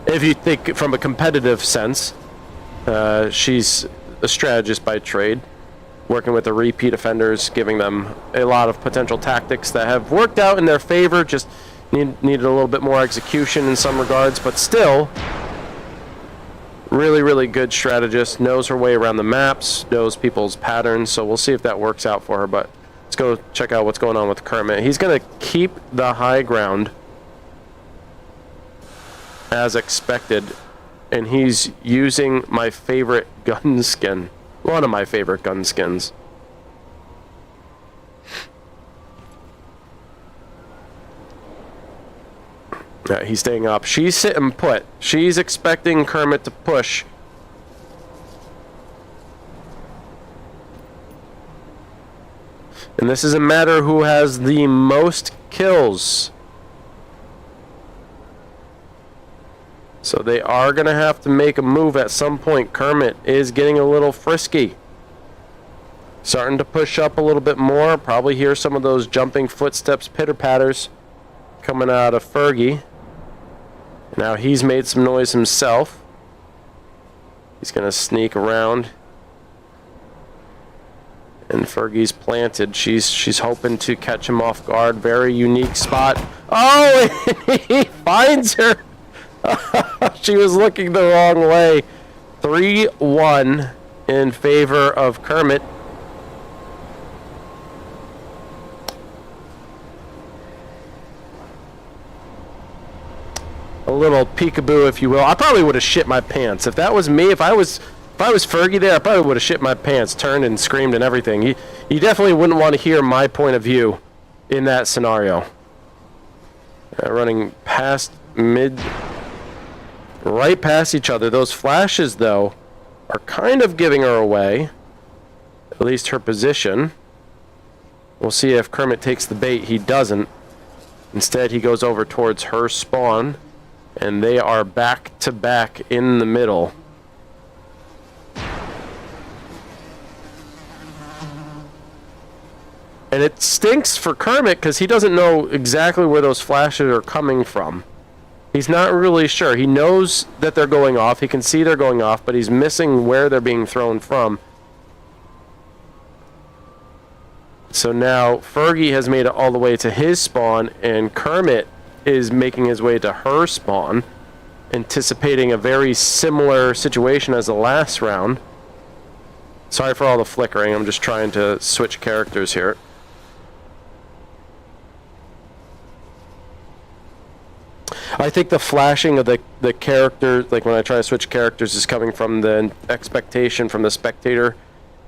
if you think from a competitive sense, she's a strategist by trade. Working with the repeat offenders, giving them a lot of potential tactics that have worked out in their favor. Just needed a little bit more execution in some regards, but still, really, really good strategist. Knows her way around the maps, knows people's patterns, so we'll see if that works out for her, but let's go check out what's going on with Kermit. He's going to keep the high ground as expected, and he's using my favorite gun skin. One of my favorite gun skins. Yeah, he's staying up. She's sitting put. She's expecting Kermit to push. And this is a matter who has the most kills. So they are going to have to make a move at some point. Kermit is getting a little frisky. Starting to push up a little bit more. Probably hear some of those jumping footsteps, pitter-patters coming out of Fergie. Now he's made some noise himself. He's going to sneak around. And Fergie's planted. She's hoping to catch him off guard. Very unique spot. Oh, and he finds her. She was looking the wrong way. 3-1 in favor of Kermit. A little peekaboo, if you will. I probably would have shit my pants. If that was me, if I was Fergie there, I probably would have shit my pants, turned and screamed and everything. You definitely wouldn't want to hear my point of view in that scenario. Running past mid, right past each other. Those flashes, though, are kind of giving her away, at least her position. We'll see if Kermit takes the bait. He doesn't. Instead, he goes over towards her spawn, and they are back to back in the middle. And it stinks for Kermit because he doesn't know exactly where those flashes are coming from. He's not really sure. He knows that they're going off. He can see they're going off, but he's missing where they're being thrown from. So now Fergie has made it all the way to his spawn, and Kermit is making his way to her spawn, anticipating a very similar situation as the last round. Sorry for all the flickering. I'm just trying to switch characters here. I think the flashing of the character, like when I try to switch characters, is coming from the expectation from the spectator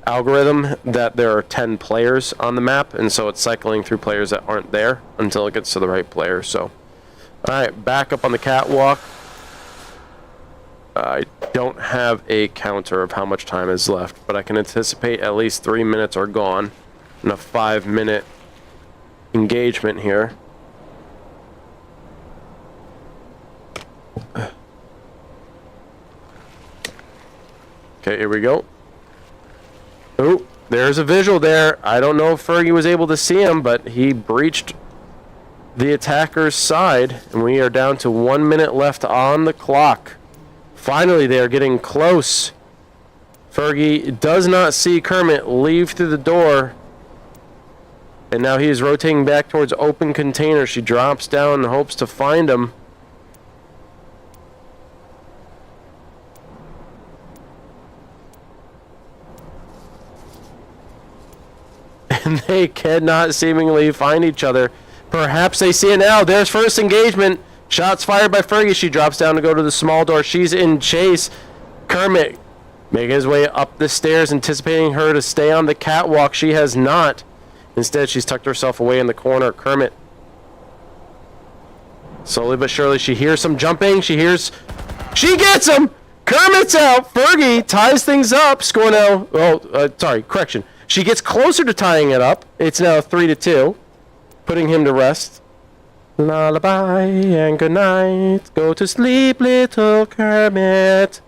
algorithm that there are 10 players on the map, and so it's cycling through players that aren't there until it gets to the right player. So, alright, back up on the catwalk. I don't have a counter of how much time is left, but I can anticipate at least 3 minutes are gone in a 5-minute engagement here. Okay, here we go. Oh, there's a visual there. I don't know if Fergie was able to see him, but he breached the attacker's side, and we are down to 1 minute left on the clock. Finally, they are getting close. Fergie does not see Kermit leave through the door, and now he is rotating back towards open container. She drops down and hopes to find him. And they cannot seemingly find each other. Perhaps they see it now. There's first engagement. Shots fired by Fergie. She drops down to go to the small door. She's in chase. Kermit making his way up the stairs, anticipating her to stay on the catwalk. She has not. Instead, she's tucked herself away in the corner. Kermit, slowly but surely, she hears some jumping. She gets him! Kermit's out. Fergie ties things up. Score now. Correction. She gets closer to tying it up. It's now 3-2, putting him to rest. Lullaby and good night. Go to sleep, little Kermit.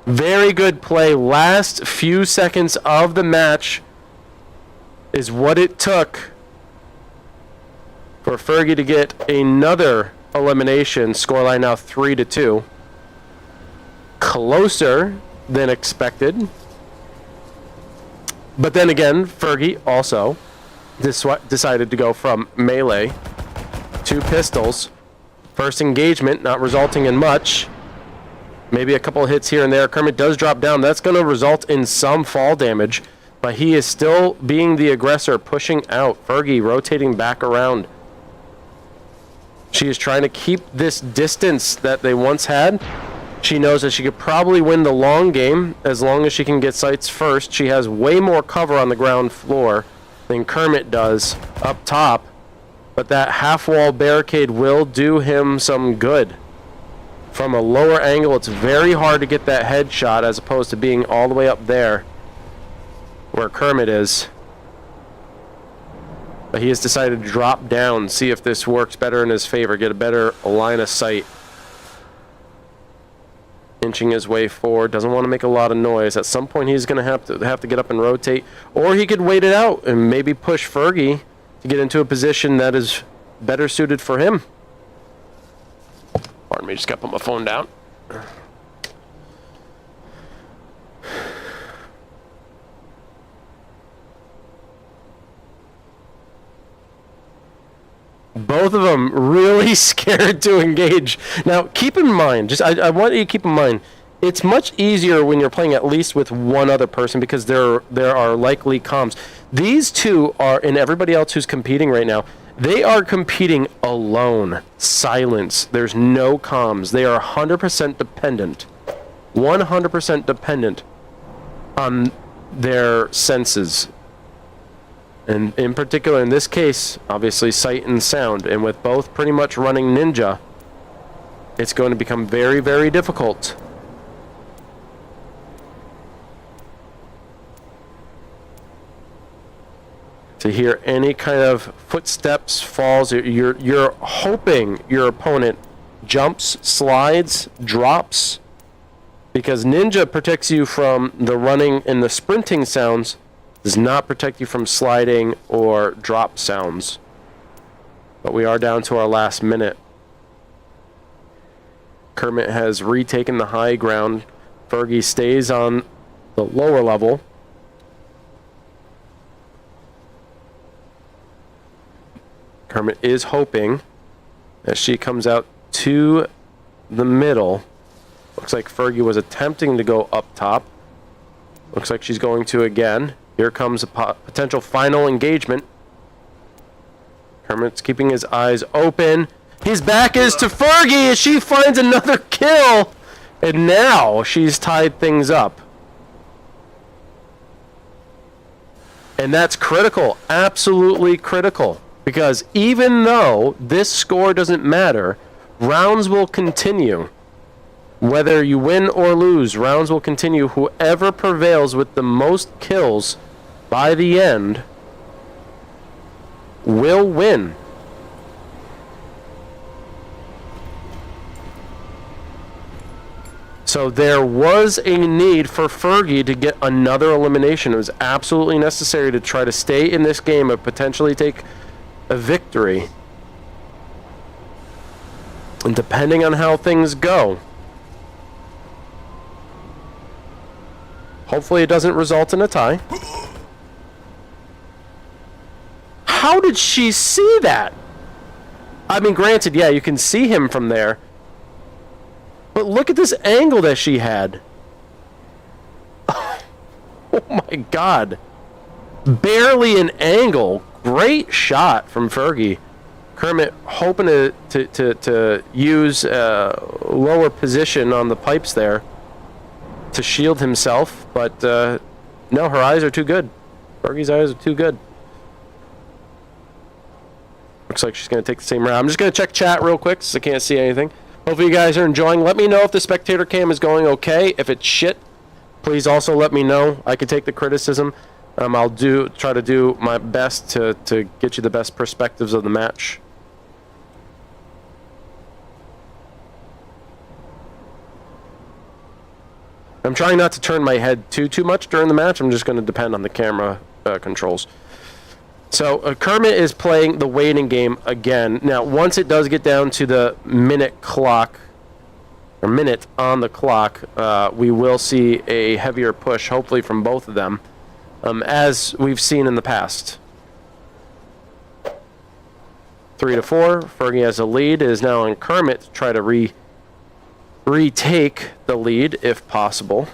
Very good play. Last few seconds of the match is what it took for Fergie to get another elimination. Scoreline now 3-2. Closer than expected. But then again, Fergie also decided to go from melee to pistols. First engagement not resulting in much. Maybe a couple of hits here and there. Kermit does drop down. That's going to result in some fall damage. But he is still being the aggressor, pushing out. Fergie rotating back around. She is trying to keep this distance that they once had. She knows that she could probably win the long game as long as she can get sights first. She has way more cover on the ground floor than Kermit does up top. But that half-wall barricade will do him some good. From a lower angle, it's very hard to get that headshot as opposed to being all the way up there where Kermit is. But he has decided to drop down, see if this works better in his favor, get a better line of sight. Inching his way forward, doesn't want to make a lot of noise. At some point he's going to have to get up and rotate, or he could wait it out and maybe push Fergie to get into a position that is better suited for him. Pardon me, just got to put my phone down. Both of them really scared to engage. Now, keep in mind, I want you to keep in mind, it's much easier when you're playing at least with one other person because there are likely comms. These two are, and everybody else who's competing right now, they are competing alone. Silence. There's no comms. They are 100% dependent. 100% dependent on their senses. And in particular, in this case, obviously sight and sound. And with both pretty much running ninja, it's going to become very, very difficult. To hear any kind of footsteps, falls. You're hoping your opponent jumps, slides, drops, because ninja protects you from the running and the sprinting sounds, does not protect you from sliding or drop sounds. But we are down to our last minute. Kermit has retaken the high ground. Fergie stays on the lower level. Kermit is hoping that she comes out to the middle. Looks like Fergie was attempting to go up top. Looks like she's going to again. Here comes a potential final engagement. Kermit's keeping his eyes open. His back is to Fergie as she finds another kill. And now she's tied things up. And that's critical. Absolutely critical. Because even though this score doesn't matter, rounds will continue. Whether you win or lose, rounds will continue. Whoever prevails with the most kills by the end will win. So there was a need for Fergie to get another elimination. It was absolutely necessary to try to stay in this game and potentially take a victory. And depending on how things go, hopefully it doesn't result in a tie. How did she see that? I mean, granted, yeah, you can see him from there. But look at this angle that she had. Oh my God. Barely an angle. Great shot from Fergie. Kermit hoping to use a lower position on the pipes there to shield himself, but no, her eyes are too good. Fergie's eyes are too good. Looks like she's going to take the same route. I'm just going to check chat real quick since I can't see anything. Hopefully you guys are enjoying. Let me know if the spectator cam is going okay. If it's shit, please also let me know. I can take the criticism. I'll try to do my best to get you the best perspectives of the match. I'm trying not to turn my head too much during the match. I'm just going to depend on the camera controls. So Kermit is playing the waiting game again. Now, once it does get down to the minute clock, or minute on the clock, we will see a heavier push, hopefully from both of them, as we've seen in the past. 3-4. Fergie has a lead. It is now on Kermit to try to retake the lead if possible.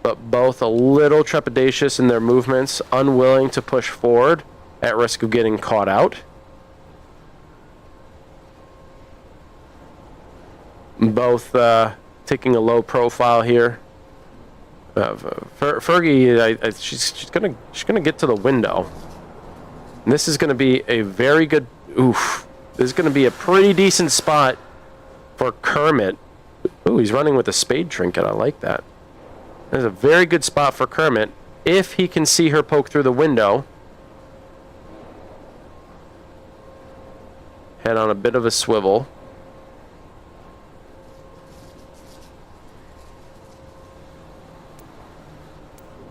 But both a little trepidatious in their movements, unwilling to push forward at risk of getting caught out. Both taking a low profile here. Fergie, she's gonna get to the window. And this is gonna be a very good. Oof. This is gonna be a pretty decent spot for Kermit. Ooh, he's running with a spade trinket. I like that. There's a very good spot for Kermit if he can see her poke through the window. Head on a bit of a swivel.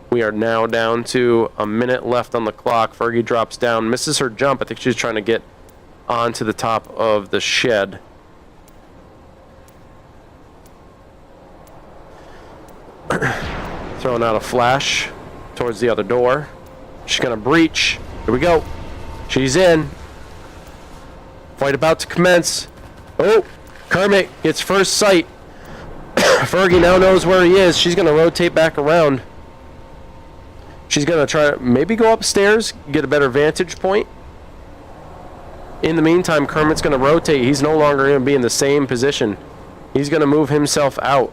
We are now down to a minute left on the clock. Fergie drops down, misses her jump. I think she's trying to get onto the top of the shed. Throwing out a flash towards the other door. She's gonna breach. Here we go. She's in. Fight about to commence. Oh, Kermit gets first sight. Fergie now knows where he is. She's gonna rotate back around. She's gonna try to maybe go upstairs, get a better vantage point. In the meantime, Kermit's gonna rotate. He's no longer gonna be in the same position. He's gonna move himself out.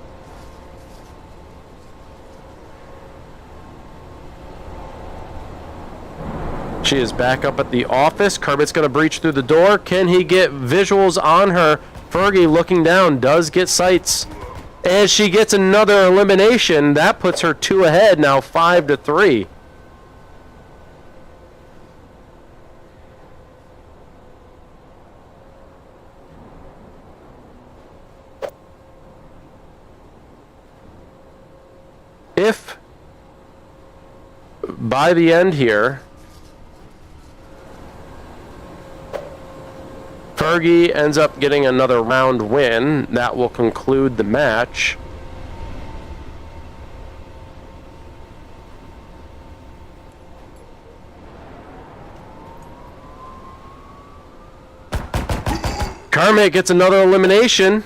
She is back up at the office. Kermit's going to breach through the door. Can he get visuals on her? Fergie looking down does get sights. And she gets another elimination. That puts her 2 ahead, now 5-3. If by the end here, Fergie ends up getting another round win, that will conclude the match. Kermit gets another elimination.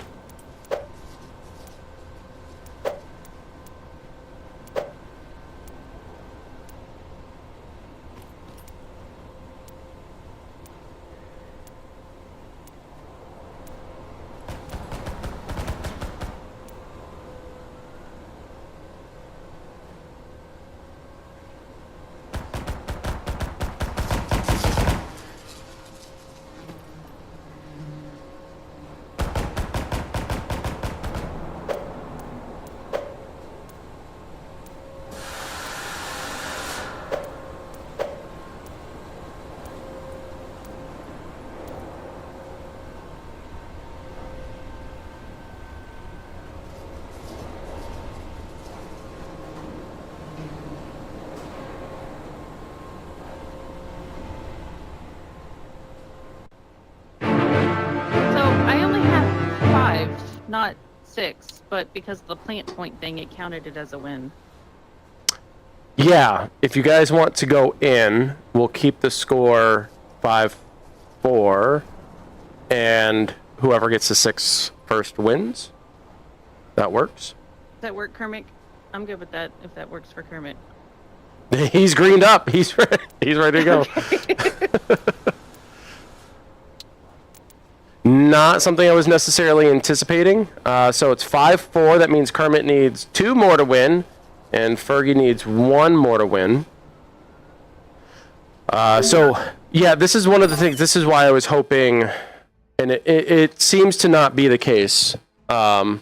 Not 6, but because of the plant point thing, it counted it as a win. Yeah, if you guys want to go in, we'll keep the score 5-4, and whoever gets the 6 first wins. That works. Does that work, Kermit? I'm good with that, if that works for Kermit. He's greened up. He's ready. He's ready to go. Not something I was necessarily anticipating. So it's 5-4. That means Kermit needs 2 more to win, and Fergie needs 1 more to win. So, yeah, this is one of the things. This is why I was hoping, and it seems to not be the case. You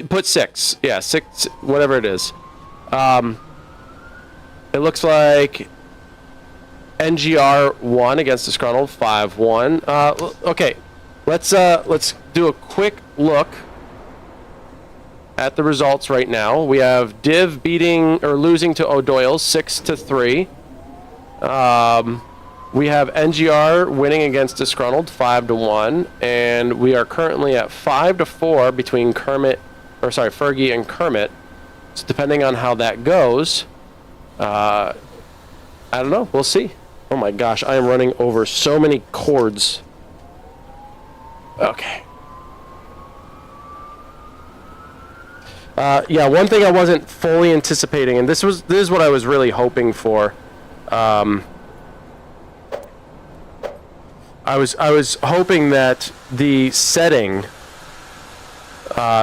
put 6. Yeah, 6, whatever it is. It looks like NGR won against Disgruntled 5-1. Okay, let's do a quick look at the results right now. We have Div beating or losing to O'Doyle 6-3. We have NGR winning against Disgruntled 5-1, and we are currently at 5-4 between Fergie and Kermit. So depending on how that goes, I don't know. We'll see. Oh my gosh, I am running over so many cords. Okay. Yeah, one thing I wasn't fully anticipating, and this is what I was really hoping for. I was hoping that the setting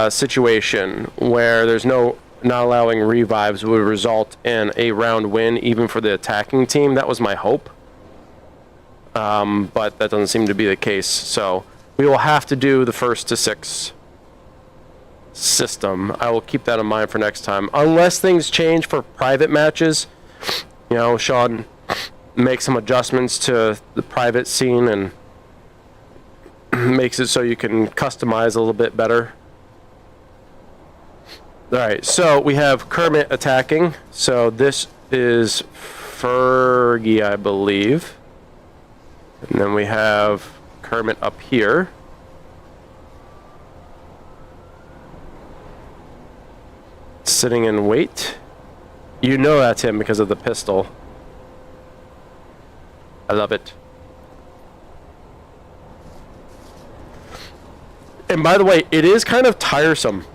situation where there's not allowing revives would result in a round win even for the attacking team. That was my hope. But that doesn't seem to be the case. So we will have to do the 1st to 6 system. I will keep that in mind for next time. Unless things change for private matches, you know, Sean makes some adjustments to the private scene and makes it so you can customize a little bit better. Alright, so we have Kermit attacking. So this is Fergie, I believe. And then we have Kermit up here. Sitting in wait. You know that's him because of the pistol. I love it. And by the way, it is kind of tiresome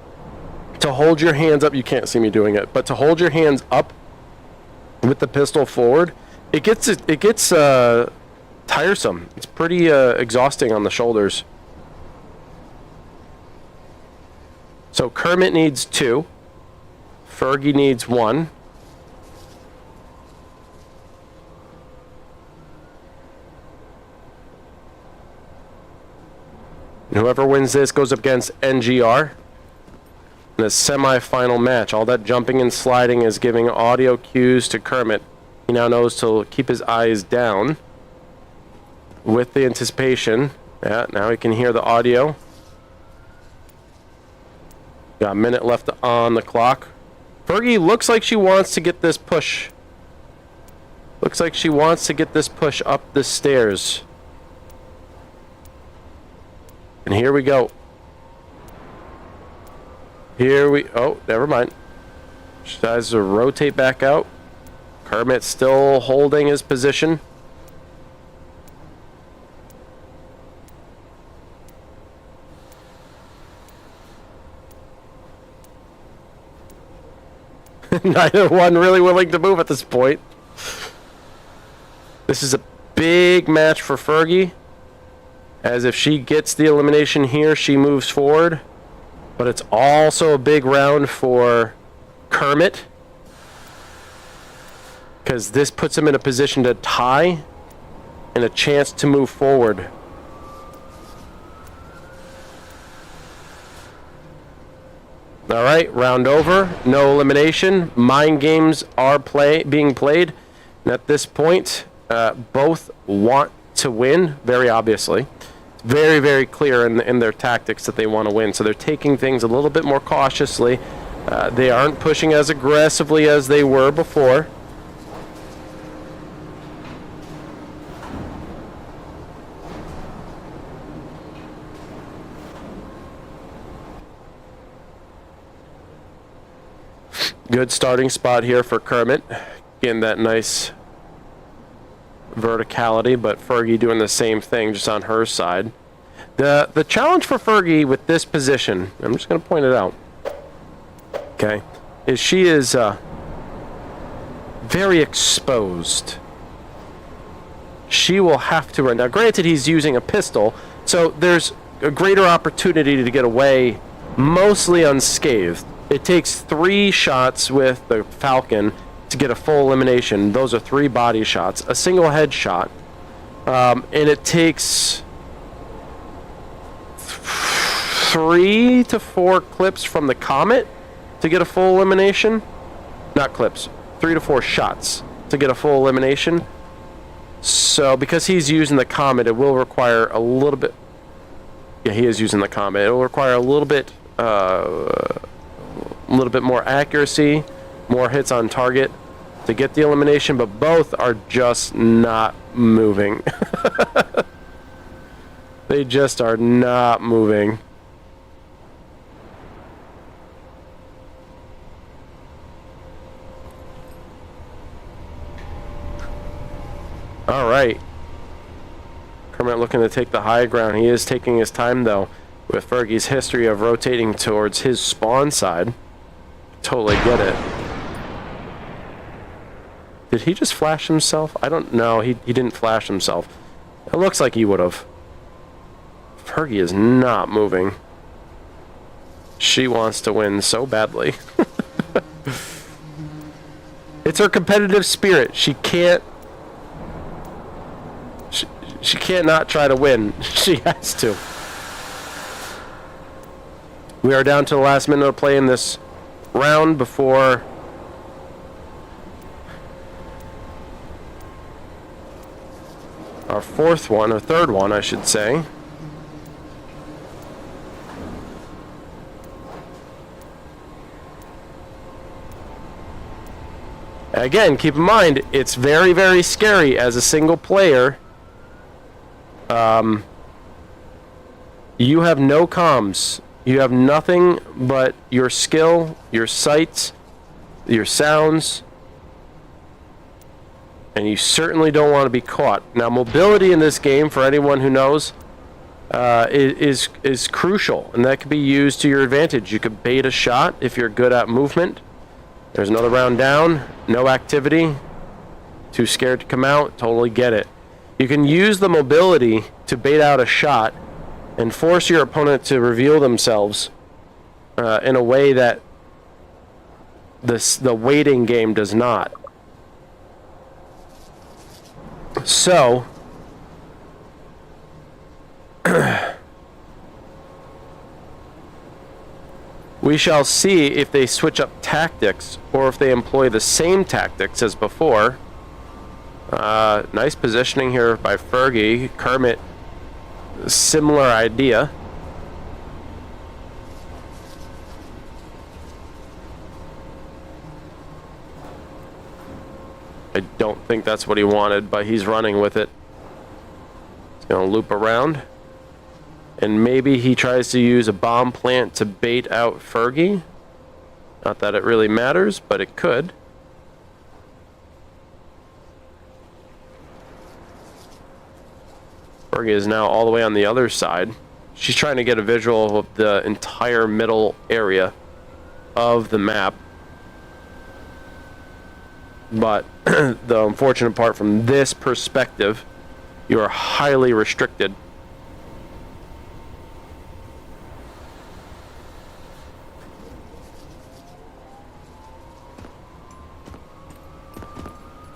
to hold your hands up. You can't see me doing it, but to hold your hands up with the pistol forward, it gets tiresome. It's pretty exhausting on the shoulders. So Kermit needs 2. Fergie needs 1. And whoever wins this goes up against NGR in a semi-final match. All that jumping and sliding is giving audio cues to Kermit. He now knows to keep his eyes down with the anticipation. Yeah, now he can hear the audio. Got a minute left on the clock. Fergie looks like she wants to get this push. Looks like she wants to get this push up the stairs. And here we go. Oh, never mind. She tries to rotate back out. Kermit still holding his position. Neither one really willing to move at this point. This is a big match for Fergie. As if she gets the elimination here, she moves forward. But it's also a big round for Kermit. Because this puts him in a position to tie and a chance to move forward. All right, round over. No elimination. Mind games are being played. And at this point, both want to win, very obviously. It's very, very clear in their tactics that they want to win. So they're taking things a little bit more cautiously. They aren't pushing as aggressively as they were before. Good starting spot here for Kermit. Getting that nice verticality, but Fergie doing the same thing just on her side. The challenge for Fergie with this position, I'm just going to point it out, okay, is she is very exposed. She will have to run. Now, granted, he's using a pistol, so there's a greater opportunity to get away mostly unscathed. It takes 3 shots with the Falcon to get a full elimination. Those are 3 body shots, a single headshot, and it takes 3 to 4 clips from the Comet to get a full elimination. Not clips, 3 to 4 shots to get a full elimination. So because he's using the Comet, it will require a little bit. Yeah, he is using the Comet. It will require a little bit more accuracy, more hits on target to get the elimination, but both are just not moving. They just are not moving. All right. Kermit looking to take the high ground. He is taking his time, though, with Fergie's history of rotating towards his spawn side. Totally get it. Did he just flash himself? I don't know. He didn't flash himself. It looks like he would have. Fergie is not moving. She wants to win so badly. It's her competitive spirit. She can't. She can't not try to win. She has to. We are down to the last minute of play in this round before our third one, I should say. Again, keep in mind, it's very, very scary as a single player. You have no comms. You have nothing but your skill, your sights, your sounds, and you certainly don't want to be caught. Now, mobility in this game, for anyone who knows, is crucial, and that can be used to your advantage. You could bait a shot if you're good at movement. There's another round down, no activity, too scared to come out, totally get it. You can use the mobility to bait out a shot and force your opponent to reveal themselves in a way that the waiting game does not. So, We shall see if they switch up tactics or if they employ the same tactics as before. Nice positioning here by Fergie. Kermit, similar idea. I don't think that's what he wanted, but he's running with it. He's going to loop around. And maybe he tries to use a bomb plant to bait out Fergie. Not that it really matters, but it could. Fergie is now all the way on the other side. She's trying to get a visual of the entire middle area of the map. But the unfortunate part from this perspective, you are highly restricted.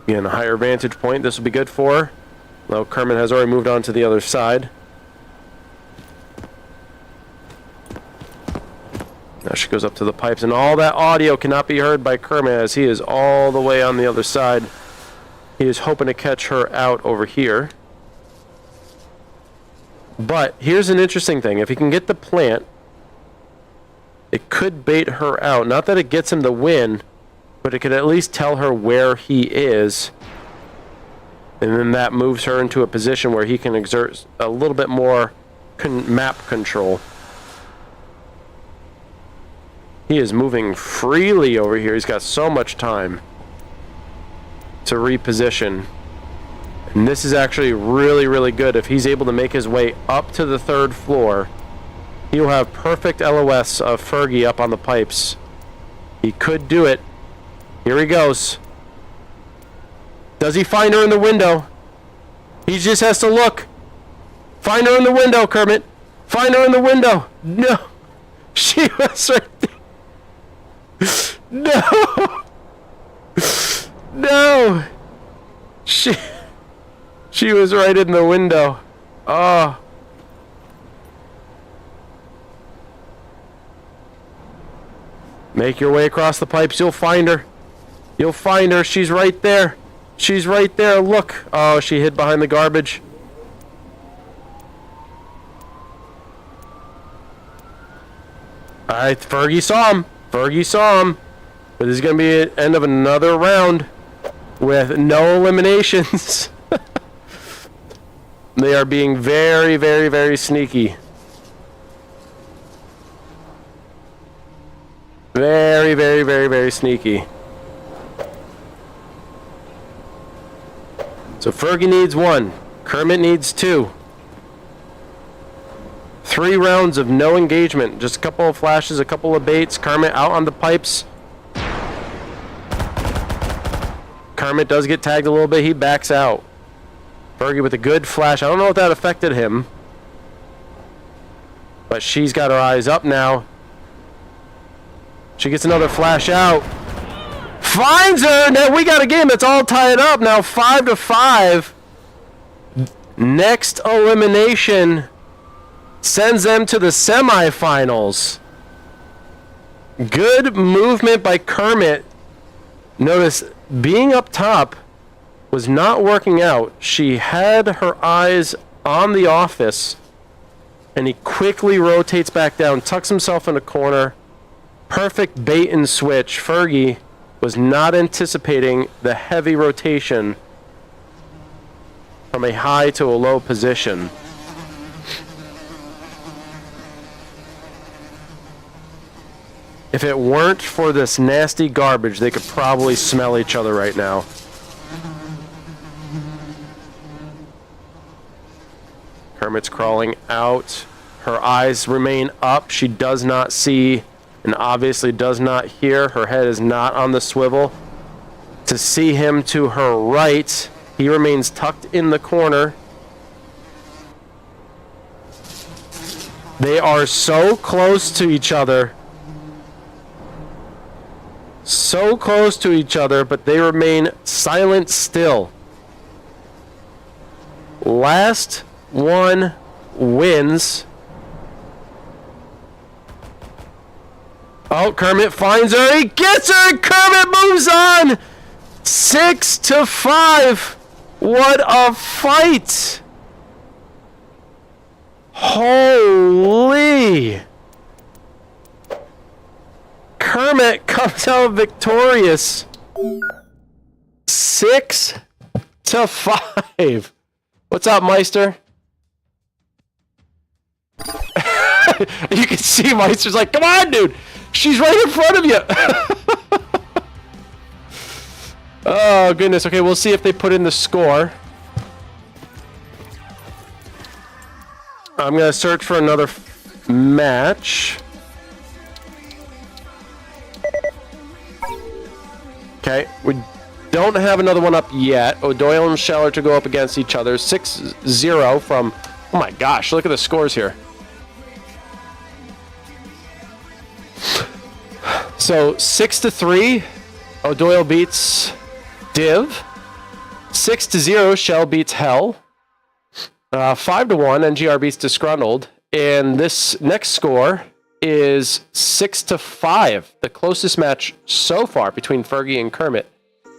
Again, a higher vantage point. This will be good for her. Though Kermit has already moved on to the other side. Now she goes up to the pipes, and all that audio cannot be heard by Kermit as he is all the way on the other side. He is hoping to catch her out over here. But here's an interesting thing. If he can get the plant, it could bait her out. Not that it gets him the win, but it could at least tell her where he is. And then that moves her into a position where he can exert a little bit more map control. He is moving freely over here. He's got so much time to reposition. And this is actually really, really good. If he's able to make his way up to the 3rd floor, he'll have perfect LOS of Fergie up on the pipes. He could do it. Here he goes. Does he find her in the window? He just has to look. Find her in the window, Kermit. Find her in the window. No. She was right there. No. No. She was right in the window. Oh. Make your way across the pipes. You'll find her. You'll find her. She's right there. She's right there. Look. Oh, she hid behind the garbage. Alright, Fergie saw him. Fergie saw him. But this is going to be the end of another round with no eliminations. They are being very, very, very sneaky. Very, very, very, very sneaky. So Fergie needs 1. Kermit needs 2. 3 rounds of no engagement. Just a couple of flashes, a couple of baits. Kermit out on the pipes. Kermit does get tagged a little bit. He backs out. Fergie with a good flash. I don't know if that affected him. But she's got her eyes up now. She gets another flash out. Finds her! Now we got a game that's all tied up. Now 5-5. Next elimination sends them to the semifinals. Good movement by Kermit. Notice being up top was not working out. She had her eyes on the office, and he quickly rotates back down, tucks himself in a corner. Perfect bait and switch. Fergie was not anticipating the heavy rotation from a high to a low position. If it weren't for this nasty garbage, they could probably smell each other right now. Kermit's crawling out. Her eyes remain up. She does not see and obviously does not hear. Her head is not on the swivel. To see him to her right, he remains tucked in the corner. They are so close to each other. So close to each other, but they remain silent still. Last one wins. Oh, Kermit finds her. He gets her. And Kermit moves on. 6-5. What a fight. Holy. Kermit comes out victorious. 6-5. What's up, Meister? You can see Meister's like, come on, dude. She's right in front of you. Oh, goodness. Okay, we'll see if they put in the score. I'm going to search for another match. Okay, we don't have another one up yet. O'Doyle and Scheller to go up against each other. 6-0 from... Oh my gosh, look at the scores here. So 6-3, O'Doyle beats Div. 6-0, Shell beats Hell. 5-1, NGR beats Disgruntled. And this next score is 6-5, the closest match so far between Fergie and Kermit.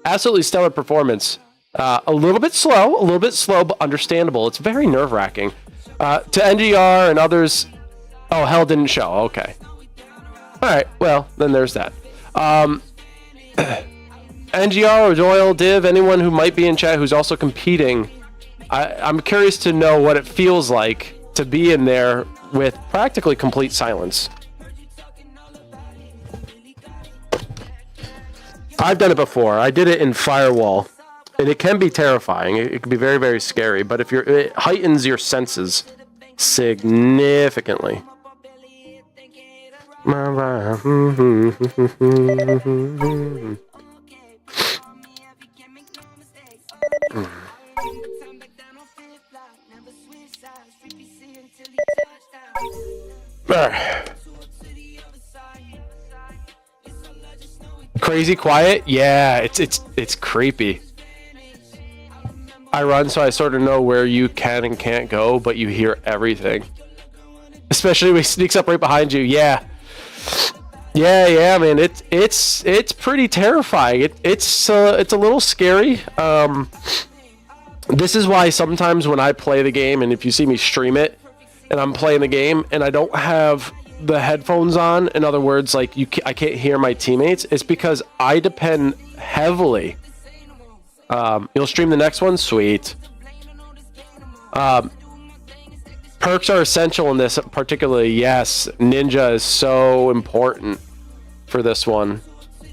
Absolutely stellar performance. A little bit slow, but understandable. It's very nerve-wracking. To NGR and others... Oh, Hell didn't show. Okay. All right, well, then there's that. NGR, O'Doyle, Div, anyone who might be in chat who's also competing, I'm curious to know what it feels like to be in there with practically complete silence. I've done it before. I did it in Firewall, and it can be terrifying. It can be very, very scary, but if it heightens your senses significantly. Crazy quiet? Yeah, it's creepy. I run so I sort of know where you can and can't go, but you hear everything. Especially when he sneaks up right behind you. Yeah, man. It's pretty terrifying. It's a little scary. This is why sometimes when I play the game, and if you see me stream it, and I'm playing the game, and I don't have the headphones on, in other words, like I can't hear my teammates, it's because I depend heavily. You'll stream the next one? Sweet. Perks are essential in this, particularly. Yes, Ninja is so important for this one.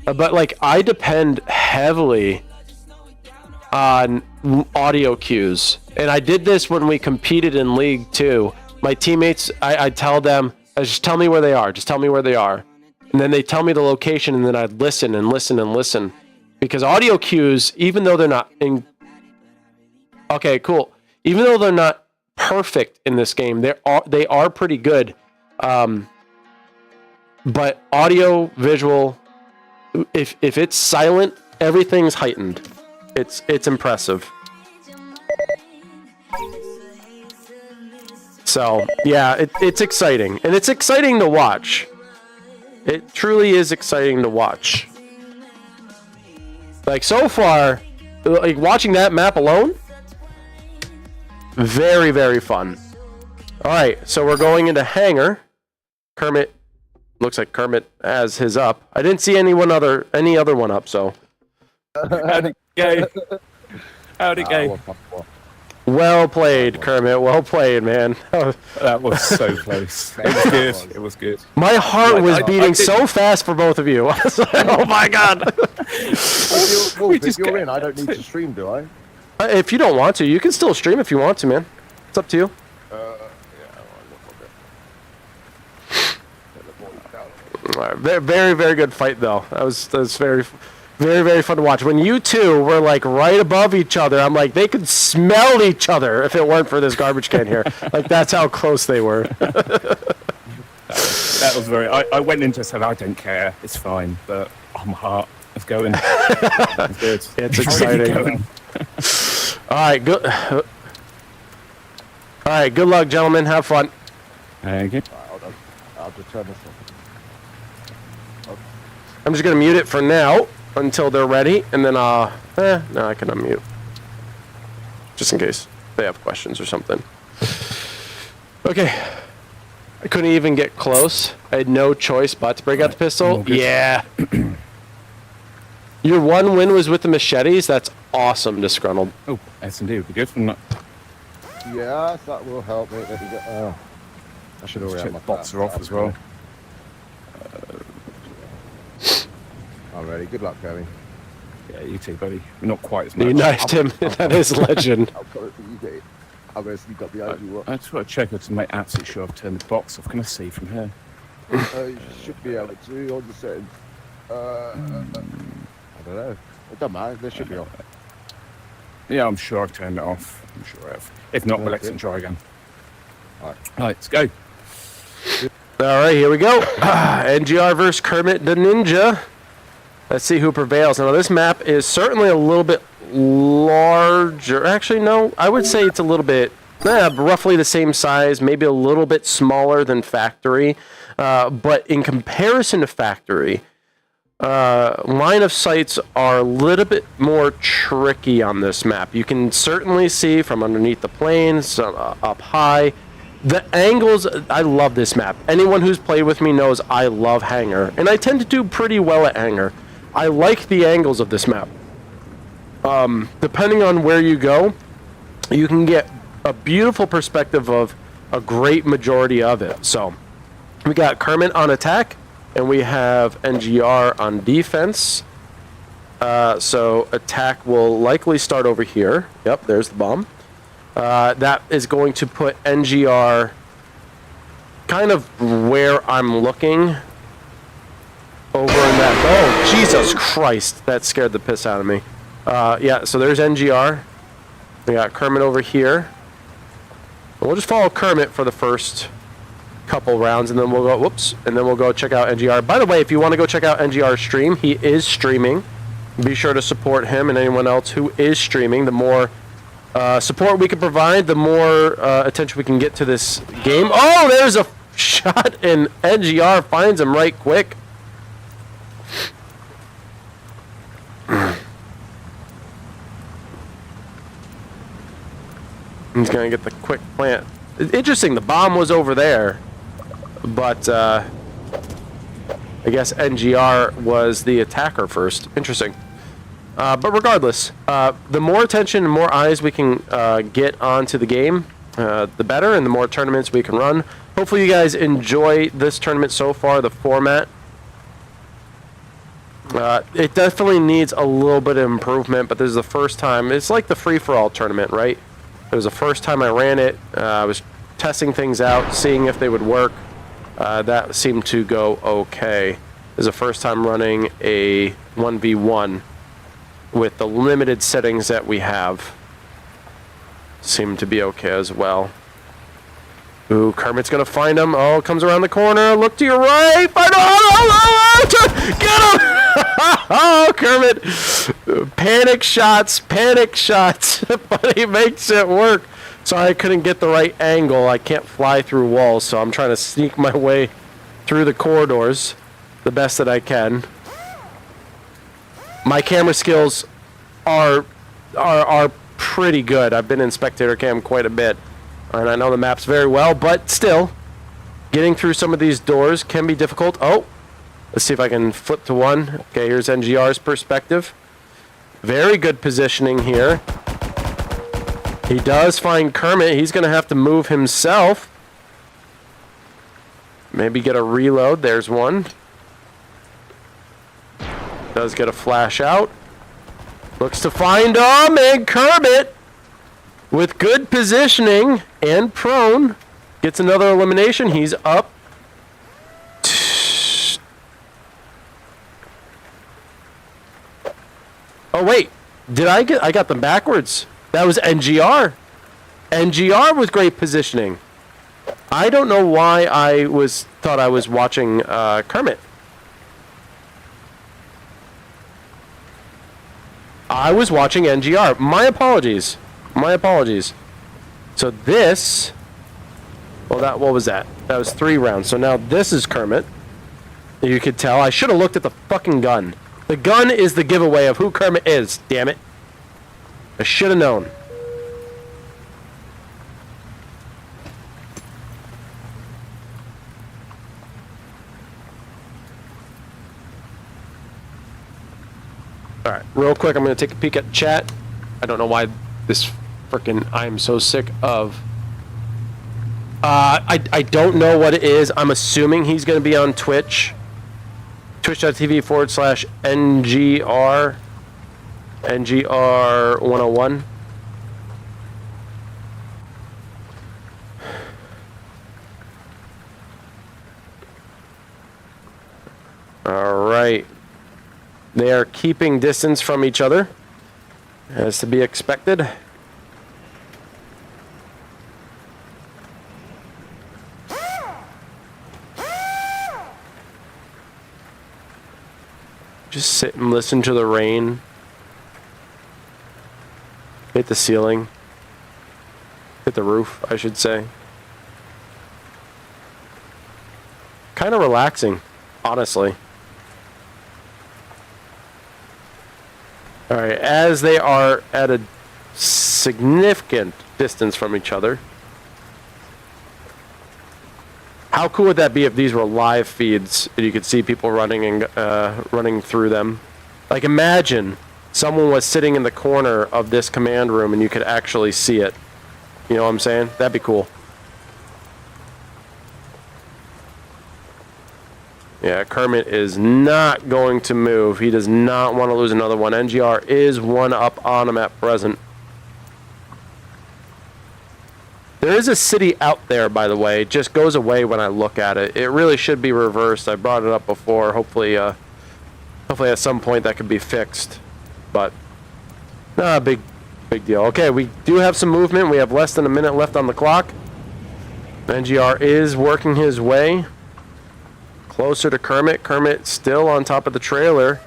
But like, I depend heavily on audio cues, and I did this when we competed in League 2. My teammates, I tell them, just tell me where they are. Just tell me where they are, and then they tell me the location, and then I'd listen and listen and listen, because audio cues, even though they're not in. Okay, cool. Even though they're not perfect in this game, they are pretty good. But audio, visual, if it's silent, everything's heightened. It's impressive. So yeah, it's exciting, and it's exciting to watch. It truly is exciting to watch. Like, so far, like watching that map alone, very, very fun. All right, so we're going into Hangar. Kermit, looks like Kermit has his up. I didn't see any other one up, so. How'd it go? How'd it go? Well played, Kermit. Well played, man. That was so close. It was good. It was good. My heart was beating so fast for both of you. I was like, oh my god. If you're in, I don't need to stream, do I? If you don't want to, you can still stream if you want to, man. It's up to you. Very, very good fight, though. That was very, very, very fun to watch. When you two were like right above each other, I'm like, they could smell each other if it weren't for this garbage can here. Like, that's how close they were. That was very. I went into it and said, I don't care. It's fine. But oh, my heart is going. It's good. It's exciting. Really All right, good. All right, good luck, gentlemen. Have fun. Thank you. Hold on. I'll just turn this I'm just going to mute it for now until they're ready, and then no, I can unmute. Just in case they have questions or something. Okay. I couldn't even get close. I had no choice but to break out the pistol. good. Yeah. Your one win was with the machetes? That's awesome, Disgruntled. Oh, S&D would be good. Wouldn't it? Yeah, that will help me. Let me get, I should already Check have the my boxer off as well. Already. Good luck, Kevin. Yeah, you too, buddy. Not quite as much. You knifed him. That is legend. I'll put it for you, Dave. I've actually got the idea. I just want to check to make absolutely sure I've turned the box off. Can I see from here? You should be able to on the settings. I don't know. It doesn't matter. They should be off. Yeah, I'm sure I've turned it off. I'm sure I have. If not, we'll Okay. let's try again. Alright. All right, let's go. All right, here we go. NGR versus Kermit the Ninja. Let's see who prevails. Now, this map is certainly a little bit larger. Actually, no, I would say it's a little bit, roughly the same size, maybe a little bit smaller than Factory. But in comparison to Factory, line of sights are a little bit more tricky on this map. You can certainly see from underneath the planes, up high. The angles, I love this map. Anyone who's played with me knows I love Hangar, and I tend to do pretty well at Hangar. I like the angles of this map. Depending on where you go, you can get a beautiful perspective of a great majority of it. So, we got Kermit on attack, and we have NGR on defense. So, attack will likely start over here. Yep, there's the bomb. That is going to put NGR kind of where I'm looking. Over in that. Oh, Jesus Christ. That scared the piss out of me. Yeah, so there's NGR. We got Kermit over here. And we'll just follow Kermit for the first couple rounds, and then we'll go, whoops, and then we'll go check out NGR. By the way, if you want to go check out NGR's stream, he is streaming. Be sure to support him and anyone else who is streaming. The more support we can provide, the more attention we can get to this game. Oh, there's a shot, and NGR finds him right quick. He's going to get the quick plant. Interesting, the bomb was over there, but I guess NGR was the attacker first. Interesting. But regardless, the more attention and more eyes we can get onto the game, the better, and the more tournaments we can run. Hopefully you guys enjoy this tournament so far, the format. It definitely needs a little bit of improvement, but this is the first time. It's like the free-for-all tournament, right? It was the first time I ran it. I was testing things out, seeing if they would work. That seemed to go okay. This is the first time running a 1v1 with the limited settings that we have. Seemed to be okay as well. Ooh, Kermit's gonna find him. Oh, comes around the corner. Look to your right. Find him. Oh, get him! Oh, Kermit. Panic shots, but he makes it work. Sorry, I couldn't get the right angle. I can't fly through walls, so I'm trying to sneak my way through the corridors the best that I can. My camera skills are pretty good. I've been in spectator cam quite a bit, and I know the maps very well, but still, getting through some of these doors can be difficult. Oh, let's see if I can flip to one. Okay, here's NGR's perspective. Very good positioning here. He does find Kermit. He's going to have to move himself. Maybe get a reload. There's one. Does get a flash out. Looks to find him, and Kermit, with good positioning and prone, gets another elimination. He's up. Oh, wait. I got them backwards. That was NGR. NGR with great positioning. I don't know why I thought I was watching Kermit. I was watching NGR. My apologies. So this, well, what was that? That was 3 rounds. So now this is Kermit. You could tell. I should have looked at the fucking gun. The gun is the giveaway of who Kermit is, damn it. I should have known. Alright, real quick, I'm going to take a peek at chat. I don't know why this frickin' I'm so sick of. I don't know what it is. I'm assuming he's going to be on Twitch. Twitch.tv/NGR. NGR 101. Alright. They are keeping distance from each other, as to be expected. Just sit and listen to the rain hit the ceiling, hit the roof, I should say. Kind of relaxing, honestly. Alright, as they are at a significant distance from each other. How cool would that be if these were live feeds and you could see people running and running through them? Like, imagine someone was sitting in the corner of this command room and you could actually see it. You know what I'm saying? That'd be cool. Yeah, Kermit is not going to move. He does not want to lose another one. NGR is one up on him at present. There is a city out there, by the way. It just goes away when I look at it. It really should be reversed. I brought it up before. Hopefully at some point that could be fixed. But, big deal. Okay, we do have some movement. We have less than a minute left on the clock. NGR is working his way closer to Kermit. Kermit still on top of the trailer.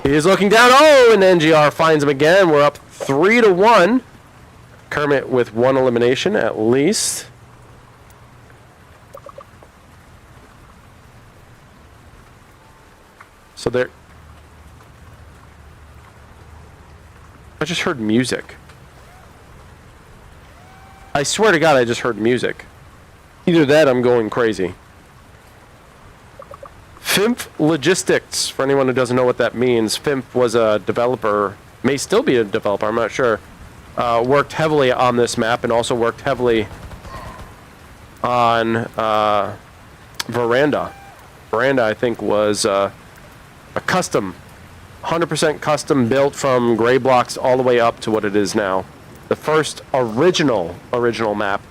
He is looking down. Oh, and NGR finds him again. We're up 3-1. Kermit with one elimination at least. So there. I just heard music. I swear to God, I just heard music. Either that, I'm going crazy. FIMP Logistics, for anyone who doesn't know what that means, FIMP was a developer, may still be a developer, I'm not sure. Worked heavily on this map and also worked heavily on Veranda. Veranda, I think, was a custom, 100% custom built from gray blocks all the way up to what it is now. The first original map.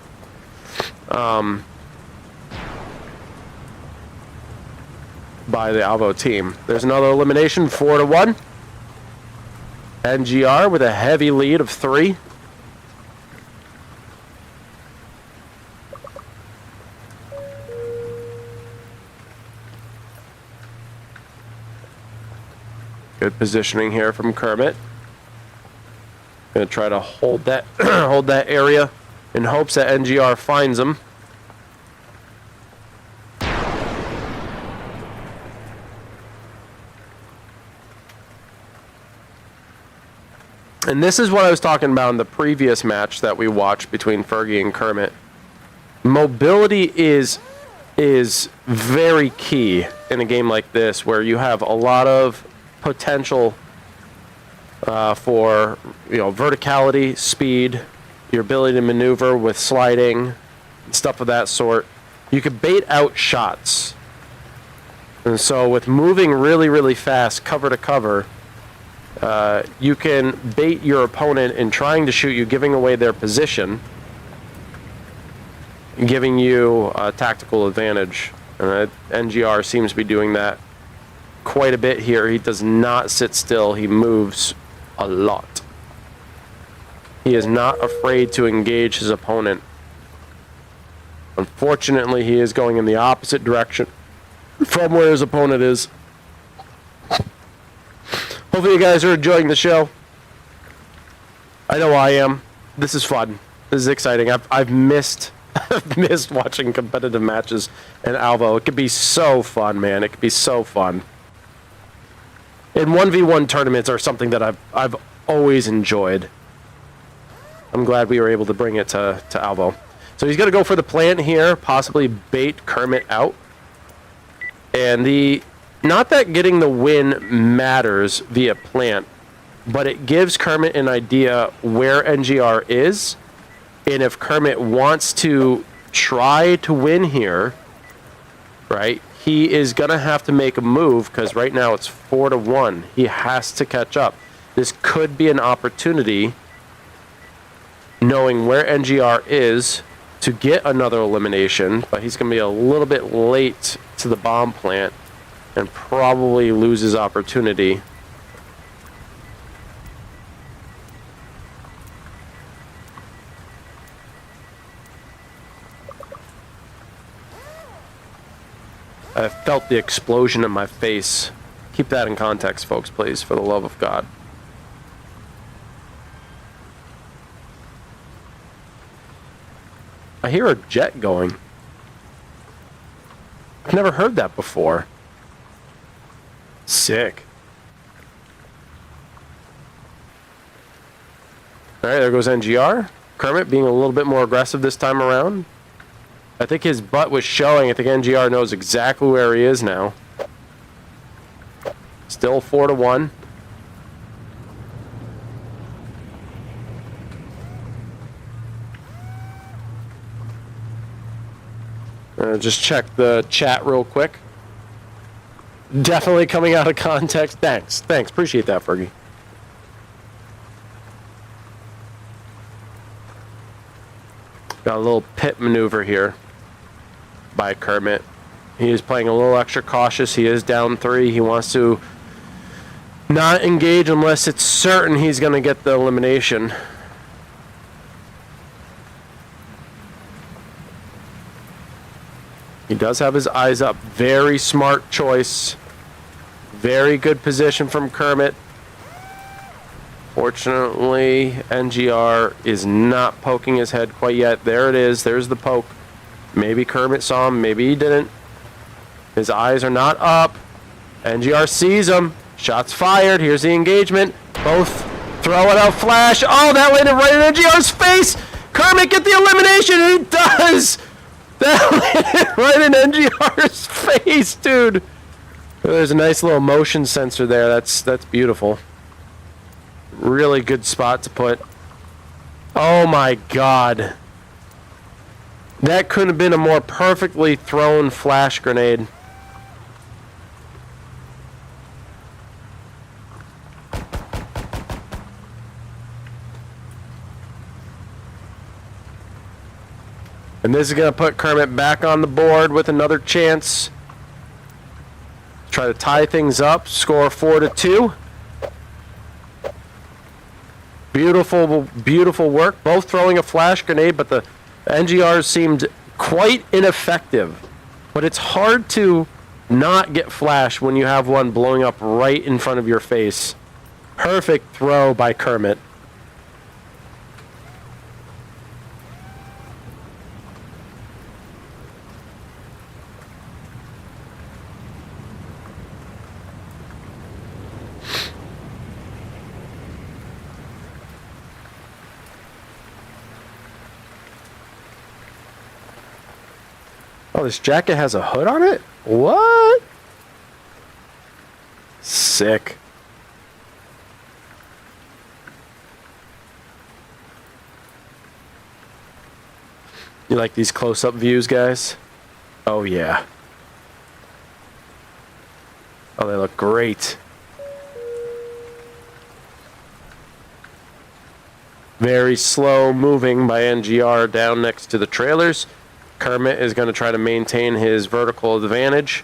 By the Alvo team. There's another elimination, 4-1. NGR with a heavy lead of 3. Good positioning here from Kermit. Gonna try to hold that hold that area in hopes that NGR finds him. And this is what I was talking about in the previous match that we watched between Fergie and Kermit. Mobility is very key in a game like this, where you have a lot of potential for verticality, speed, your ability to maneuver with sliding, stuff of that sort. You could bait out shots, and so with moving really, really fast, cover to cover. You can bait your opponent in trying to shoot you, giving away their position, giving you a tactical advantage. NGR seems to be doing that quite a bit here. He does not sit still. He moves a lot. He is not afraid to engage his opponent. Unfortunately, he is going in the opposite direction from where his opponent is. Hopefully you guys are enjoying the show. I know I am. This is fun. This is exciting. I've missed I've missed watching competitive matches in Alvo. It could be so fun, man. It could be so fun. And 1v1 tournaments are something that I've always enjoyed. I'm glad we were able to bring it to Alvo. So he's going to go for the plant here, possibly bait Kermit out. And not that getting the win matters via plant, but it gives Kermit an idea where NGR is. And if Kermit wants to try to win here, right, he is going to have to make a move because right now it's 4-1. He has to catch up. This could be an opportunity, knowing where NGR is, to get another elimination, but he's going to be a little bit late to the bomb plant and probably lose his opportunity. I felt the explosion in my face. Keep that in context, folks, please, for the love of God. I hear a jet going. I've never heard that before. Sick. Alright, there goes NGR. Kermit being a little bit more aggressive this time around. I think his butt was showing. I think NGR knows exactly where he is now. Still 4-1. Just check the chat real quick. Definitely coming out of context. Thanks. Appreciate that, Fergie. Got a little pit maneuver here by Kermit. He is playing a little extra cautious. He is down 3. He wants to not engage unless it's certain he's going to get the elimination. He does have his eyes up. Very smart choice. Very good position from Kermit. Fortunately, NGR is not poking his head quite yet. There it is. There's the poke. Maybe Kermit saw him. Maybe he didn't. His eyes are not up. NGR sees him. Shots fired. Here's the engagement. Both throw it out flash. Oh, that landed right in NGR's face. Kermit, get the elimination. And he does. That landed right in NGR's face, dude. There's a nice little motion sensor there. That's beautiful. Really good spot to put. Oh my God. That couldn't have been a more perfectly thrown flash grenade. And this is going to put Kermit back on the board with another chance. Try to tie things up. Score 4-2. Beautiful, beautiful work. Both throwing a flash grenade, but the NGR seemed quite ineffective. But it's hard to not get flash when you have one blowing up right in front of your face. Perfect throw by Kermit. Oh, this jacket has a hood on it? What? Sick. You like these close-up views, guys? Oh, yeah. Oh, they look great. Very slow moving by NGR down next to the trailers. Kermit is going to try to maintain his vertical advantage.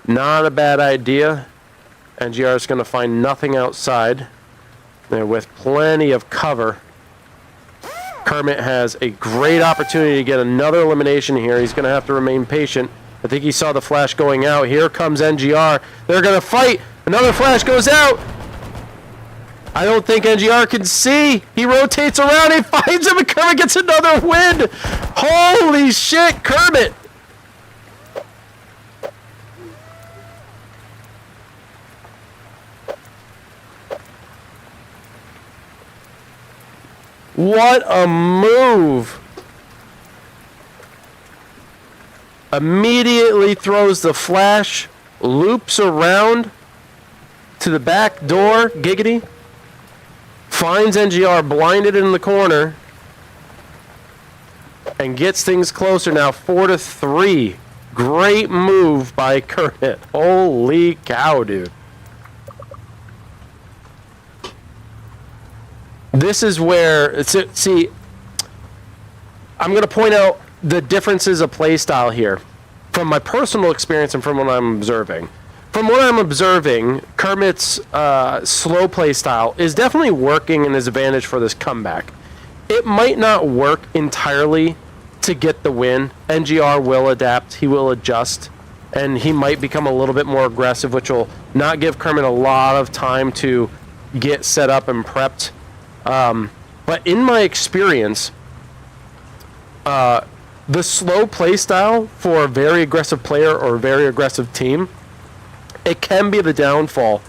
Not a bad idea. NGR is going to find nothing outside. They're with plenty of cover. Kermit has a great opportunity to get another elimination here. He's going to have to remain patient. I think he saw the flash going out. Here comes NGR. They're going to fight. Another flash goes out. I don't think NGR can see. He rotates around, he finds him, and Kermit gets another win. Holy shit, Kermit. What a move. Immediately throws the flash, loops around to the back door, giggity. Finds NGR blinded in the corner and gets things closer now, 4-3. Great move by Kermit. Holy cow, dude. This is where, see, I'm going to point out the differences of playstyle here from my personal experience and from what I'm observing. From what I'm observing, Kermit's slow play style is definitely working in his advantage for this comeback. It might not work entirely to get the win. NGR will adapt, he will adjust, and he might become a little bit more aggressive, which will not give Kermit a lot of time to get set up and prepped. But in my experience, the slow play style for a very aggressive player or a very aggressive team, it can be the downfall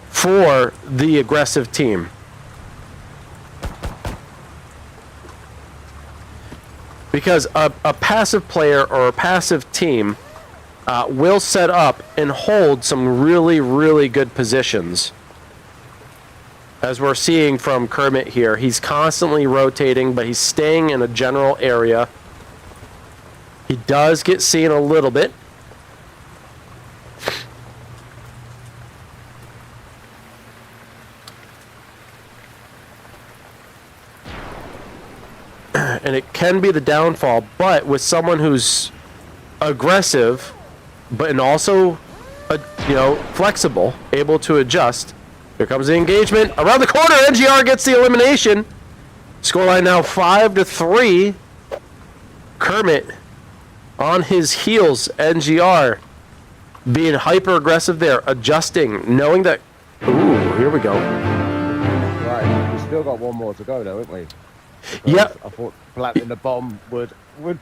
for the aggressive team. Because a passive player or a passive team will set up and hold some really, really good positions. As we're seeing from Kermit here, he's constantly rotating, but he's staying in a general area. He does get seen a little bit. And it can be the downfall, but with someone who's aggressive, but and also, flexible, able to adjust. Here comes the engagement around the corner. NGR gets the elimination. Scoreline now 5-3. Kermit on his heels. NGR being hyper aggressive there, adjusting, knowing that. Ooh, here we go. Right, we've still got one more to go, though, haven't we? Because Yep. I thought planting the bomb would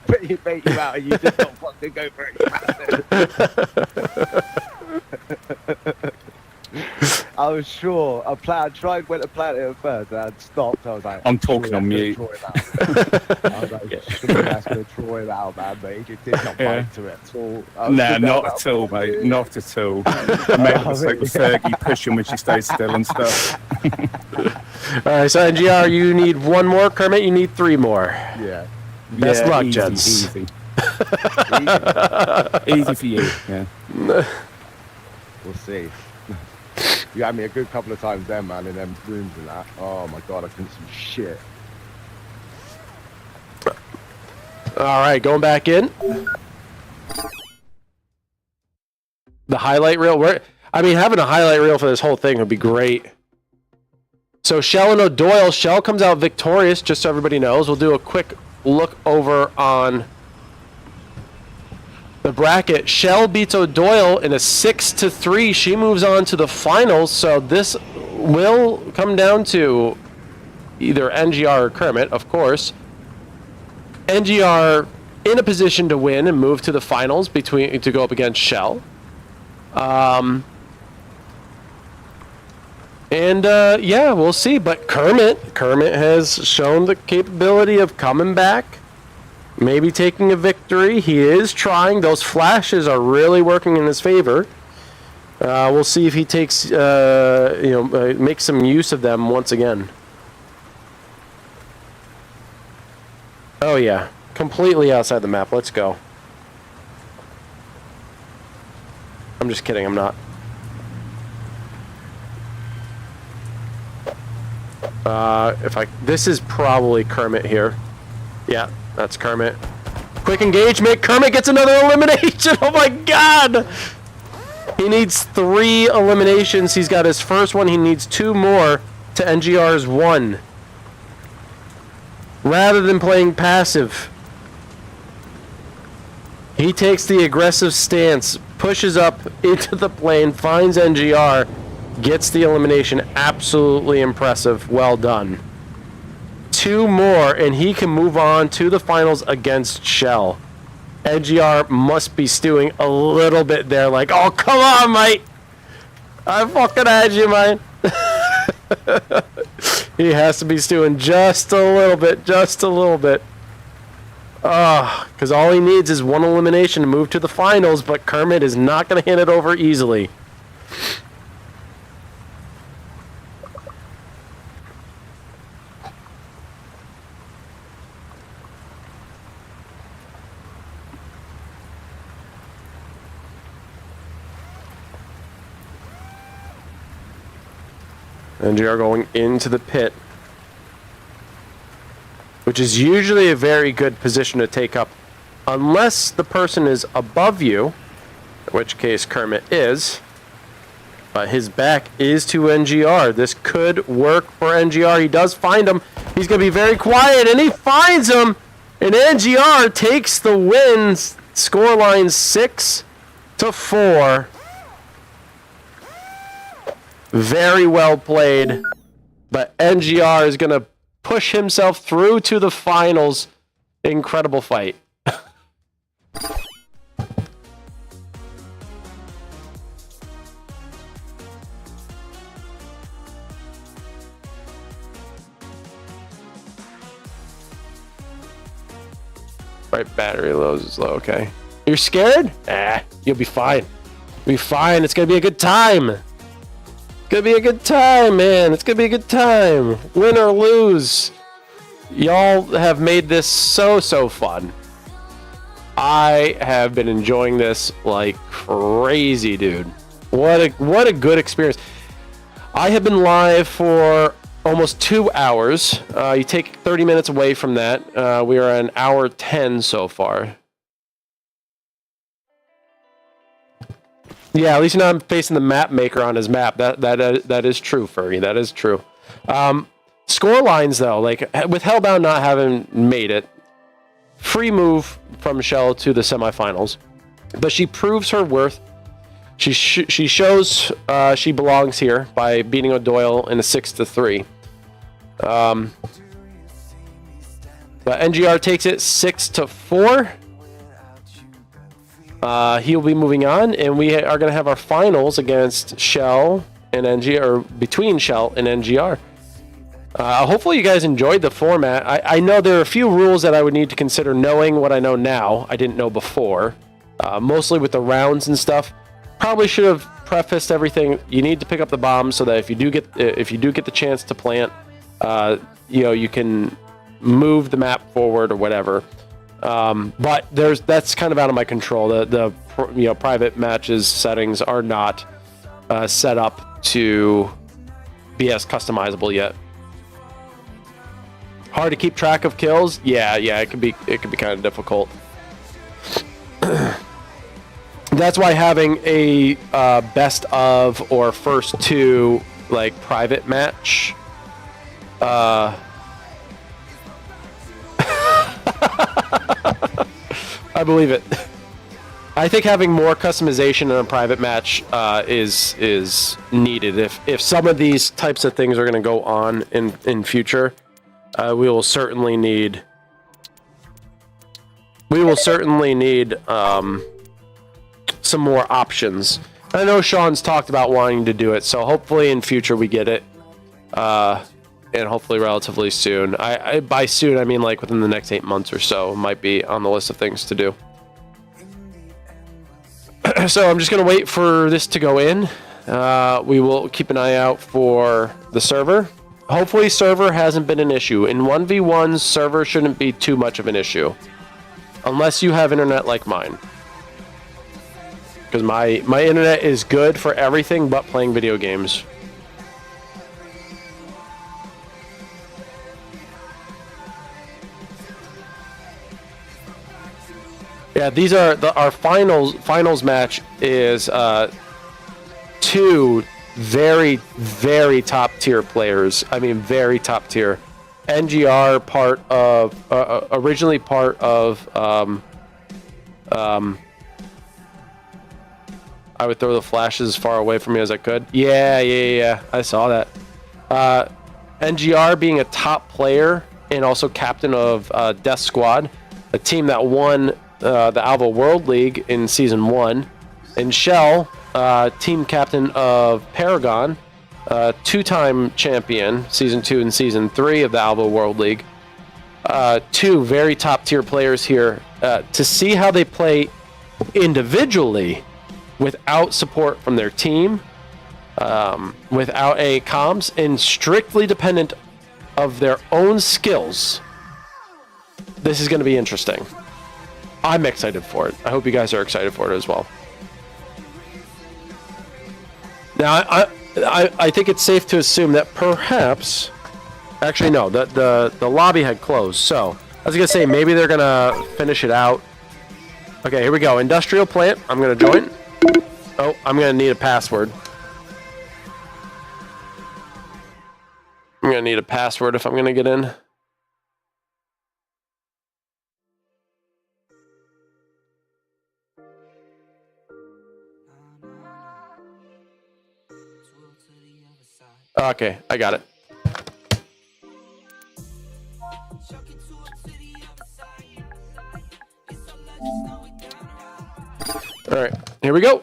bait you out, and you just don't fucking go for it. I was sure. I went to plant it at first, and I'd stopped. I was like, I'm talking on mute. I was like, surely that's going to draw him out, man, but he just did not bite to it at all. Nah, not at all, mate. Not at all. I made a mistake with Fergie pushing when she stays still and stuff. All right, so NGR, you need one more. Kermit, you need 3 more. Yeah. Best Yeah, luck, easy, gents. Easy. Easy for you. Yeah. We'll see. You had me a good couple of times then, man, in them rooms and that. Oh my god, I couldn't see shit. All right, going back in. The highlight reel. Having a highlight reel for this whole thing would be great. So Shell and O'Doyle. Shell comes out victorious, just so everybody knows. We'll do a quick look over on the bracket. Shell beats O'Doyle in a 6-3. She moves on to the finals, so this will come down to either NGR or Kermit, of course. NGR in a position to win and move to the finals to go up against Shell. Yeah, we'll see. But Kermit has shown the capability of coming back, maybe taking a victory. He is trying. Those flashes are really working in his favor. We'll see if he takes, makes some use of them once again. Oh yeah, completely outside the map. Let's go. I'm just kidding. I'm not. This is probably Kermit here. Yeah, that's Kermit. Quick engagement. Kermit gets another elimination. Oh my god! He needs 3 eliminations. He's got his first one. He needs 2 more to NGR's 1. Rather than playing passive, he takes the aggressive stance, pushes up into the plane, finds NGR, gets the elimination. Absolutely impressive. Well done. 2 more, and he can move on to the finals against Shell. NGR must be stewing a little bit there, like, oh, come on, mate. I fucking had you, man. He has to be stewing just a little bit, because all he needs is 1 elimination to move to the finals, but Kermit is not going to hand it over easily. NGR going into the pit, which is usually a very good position to take up, unless the person is above you, in which case Kermit is, but his back is to NGR. This could work for NGR. He does find him. He's going to be very quiet, and he finds him, and NGR takes the wins. Scoreline 6-4. Very well played, but NGR is going to push himself through to the finals. Incredible fight. Right, battery lows is low, okay. You're scared? You'll be fine. You'll be fine. It's going to be a good time. Gonna be a good time, man. It's gonna be a good time. Win or lose. Y'all have made this so fun. I have been enjoying this like crazy, dude. What a good experience. I have been live for almost 2 hours. You take 30 minutes away from that. We are at 1:10 so far. Yeah, at least now I'm facing the map maker on his map. That is true, Furry. That is true. Score lines, though, like with Hellbound not having made it, free move from Shell to the semifinals, but she proves her worth. She shows she belongs here by beating O'Doyle in a 6-3. But NGR takes it 6-4. He'll be moving on, and we are going to have our finals against Shell and NGR, or between Shell and NGR. Hopefully you guys enjoyed the format. I know there are a few rules that I would need to consider knowing what I know now. I didn't know before, mostly with the rounds and stuff. Probably should have prefaced everything. You need to pick up the bomb so that if you do get the chance to plant, you can move the map forward or whatever. But that's kind of out of my control. The private matches settings are not set up to be as customizable yet. Hard to keep track of kills. Yeah, it could be kind of difficult. That's why having a best of or first two like private match. I believe it. I think having more customization in a private match is needed. If some of these types of things are going to go on in future, we will certainly need some more options. I know Sean's talked about wanting to do it, so hopefully in future we get it, and hopefully relatively soon. By soon I mean like within the next 8 months or so. Might be on the list of things to do. So I'm just gonna wait for this to go in. We will keep an eye out for the server. Hopefully server hasn't been an issue. In 1v1, server shouldn't be too much of an issue. Unless you have internet like mine. Because my internet is good for everything but playing video games. Yeah, these are our finals match is two very, very top tier players. I mean, very top tier. NGR originally part of I would throw the flashes as far away from me as I could. Yeah. I saw that. NGR being a top player and also captain of Death Squad, a team that won the Alva World League in Season 1. And Shell, team captain of Paragon, two-time champion, Season 2 and Season 3 of the Alva World League. Two very top-tier players here. To see how they play individually without support from their team, without any comms, and strictly dependent of their own skills, this is going to be interesting. I'm excited for it. I hope you guys are excited for it as well. Now, I think it's safe to assume that perhaps, actually no, the lobby had closed. So I was gonna say maybe they're gonna finish it out. Okay, here we go. Industrial plant. I'm gonna join. Oh, I'm gonna need a password. I'm gonna need a password if I'm gonna get in. Okay, I got it. All right, here we go.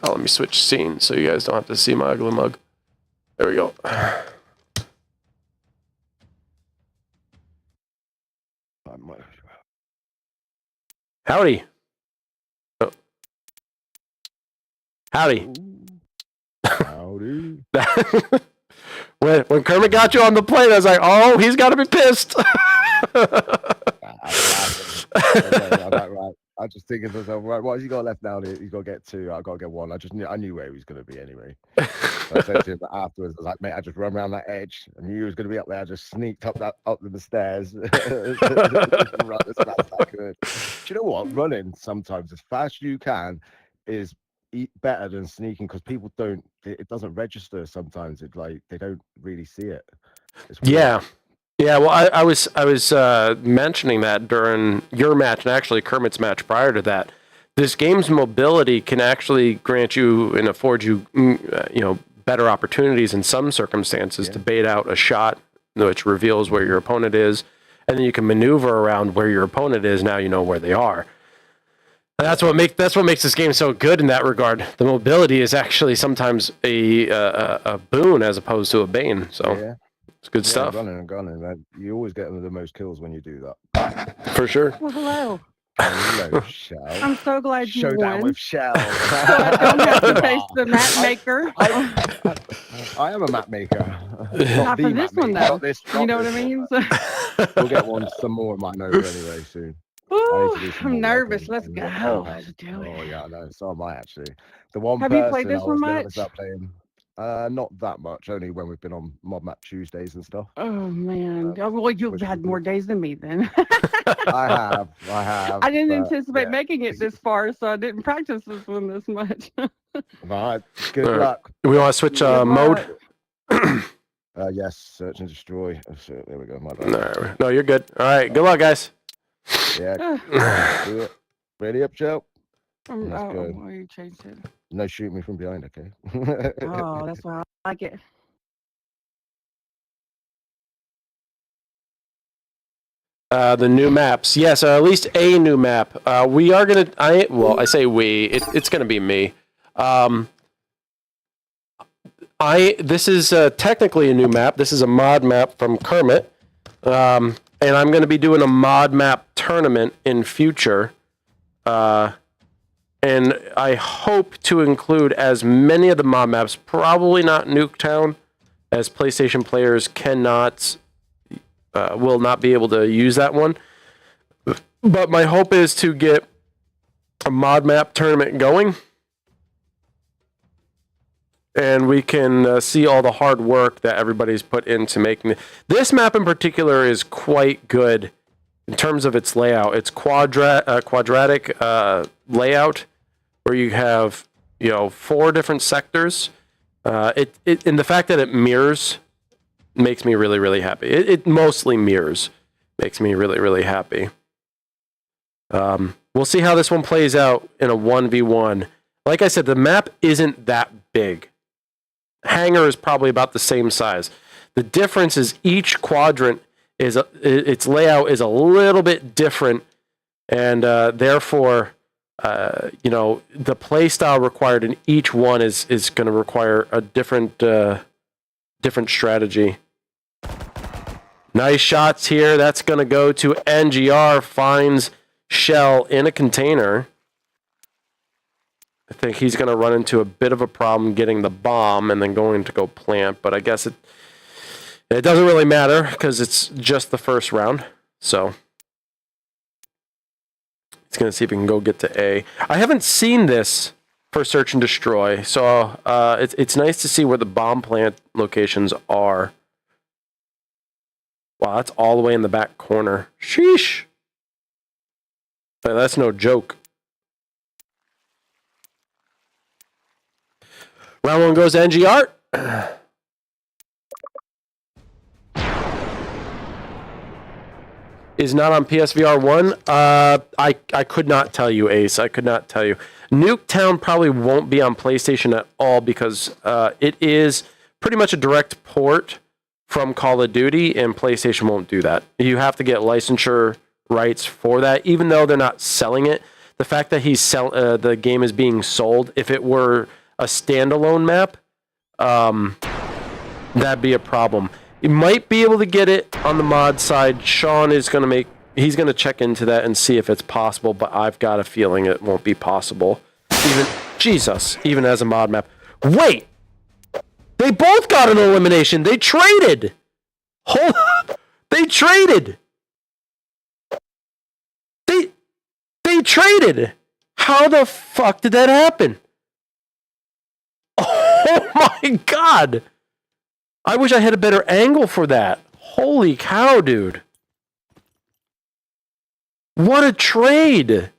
Oh, let me switch scenes so you guys don't have to see my ugly mug. There we go. Howdy. Oh. Howdy. Howdy. When Kermit got you on the plane, I was like, oh, he's got to be pissed. Right. I just thinking to myself, right, what has he got left now? He's got to get two. I've got to get one. I knew where he was going to be anyway. So I said to him afterwards, I was like, mate, I just run around that edge. I knew he was going to be up there. I just sneaked up the stairs. Run as fast as I could. Do you know what? Running sometimes as fast as you can is better than sneaking because people don't. It doesn't register sometimes. It's like they don't really see it. It's weird. Yeah. Well, I was mentioning that during your match and actually Kermit's match prior to that. This game's mobility can actually grant you and afford you, better opportunities in some circumstances to bait out a shot, which reveals where your opponent is, and then you can maneuver around where your opponent is. Now you know where they are. And that's what makes this game so good in that regard. The mobility is actually sometimes a boon as opposed to a bane. So it's good stuff. Running and gunning, man. You always get the most kills when you do that. For sure. Well, hello. Hello, Shell. I'm so glad you Showdown won. with Shell. So I don't have to face the map maker. I am a map maker. Not for this one, though. You know what I this mean? one. We'll get some more of mine over anyway soon. Ooh, do some I'm more nervous. working. Let's go. Let's do it. Oh yeah, I know. So am I actually. The one Have you person played this I was one nervous much? about playing. Not that much. Only when we've been on Mod Map Tuesdays and stuff. Oh man. Well, you've which had is more days than me then. I have. I didn't but, anticipate yeah. making it this far, so I didn't practice this one this much. Right. Good All right. luck. We want to switch Good mode. luck. Yes. Search and destroy. Oh, shit, there we go. My bad. No, you're good. All right. Good luck, guys. Yeah. Do it. Ready up, Joe? Let's go. Oh, you changed it. No, shoot me from behind, okay? Oh, that's why I like it. The new maps. Yes, at least a new map. We are going to... I say we. It's going to be me. This is technically a new map. This is a mod map from Kermit. And I'm going to be doing a mod map tournament in future. And I hope to include as many of the mod maps, probably not Nuketown, as PlayStation players will not be able to use that one. But my hope is to get a mod map tournament going. And we can see all the hard work that everybody's put into making it. This map in particular is quite good in terms of its layout. It's quadratic layout where you have 4 different sectors. And the fact that it mirrors makes me really, really happy. It mostly mirrors. Makes me really, really happy. We'll see how this one plays out in a 1v1. Like I said, the map isn't that big. Hangar is probably about the same size. The difference is each quadrant is its layout is a little bit different, and therefore, the play style required in each one is going to require a different strategy. Nice shots here. That's going to go to NGR. Finds Shell in a container. I think he's going to run into a bit of a problem getting the bomb and then going to go plant, but I guess it doesn't really matter because it's just the first round. So he's going to see if he can go get to A. I haven't seen this for Search and Destroy, so it's nice to see where the bomb plant locations are. Wow, that's all the way in the back corner. Sheesh. But that's no joke. Round one goes to NGR. Is not on PSVR 1. I could not tell you, Ace. I could not tell you. Nuketown probably won't be on PlayStation at all because it is pretty much a direct port from Call of Duty, and PlayStation won't do that. You have to get licensure rights for that, even though they're not selling it. The fact that the game is being sold, if it were a standalone map, that'd be a problem. You might be able to get it on the mod side. Sean is he's going to check into that and see if it's possible, but I've got a feeling it won't be possible. Even as a mod map. Wait! They both got an elimination. They traded. Hold up. They traded. They traded. How the fuck did that happen? Oh my god. I wish I had a better angle for that. Holy cow, dude. What a trade.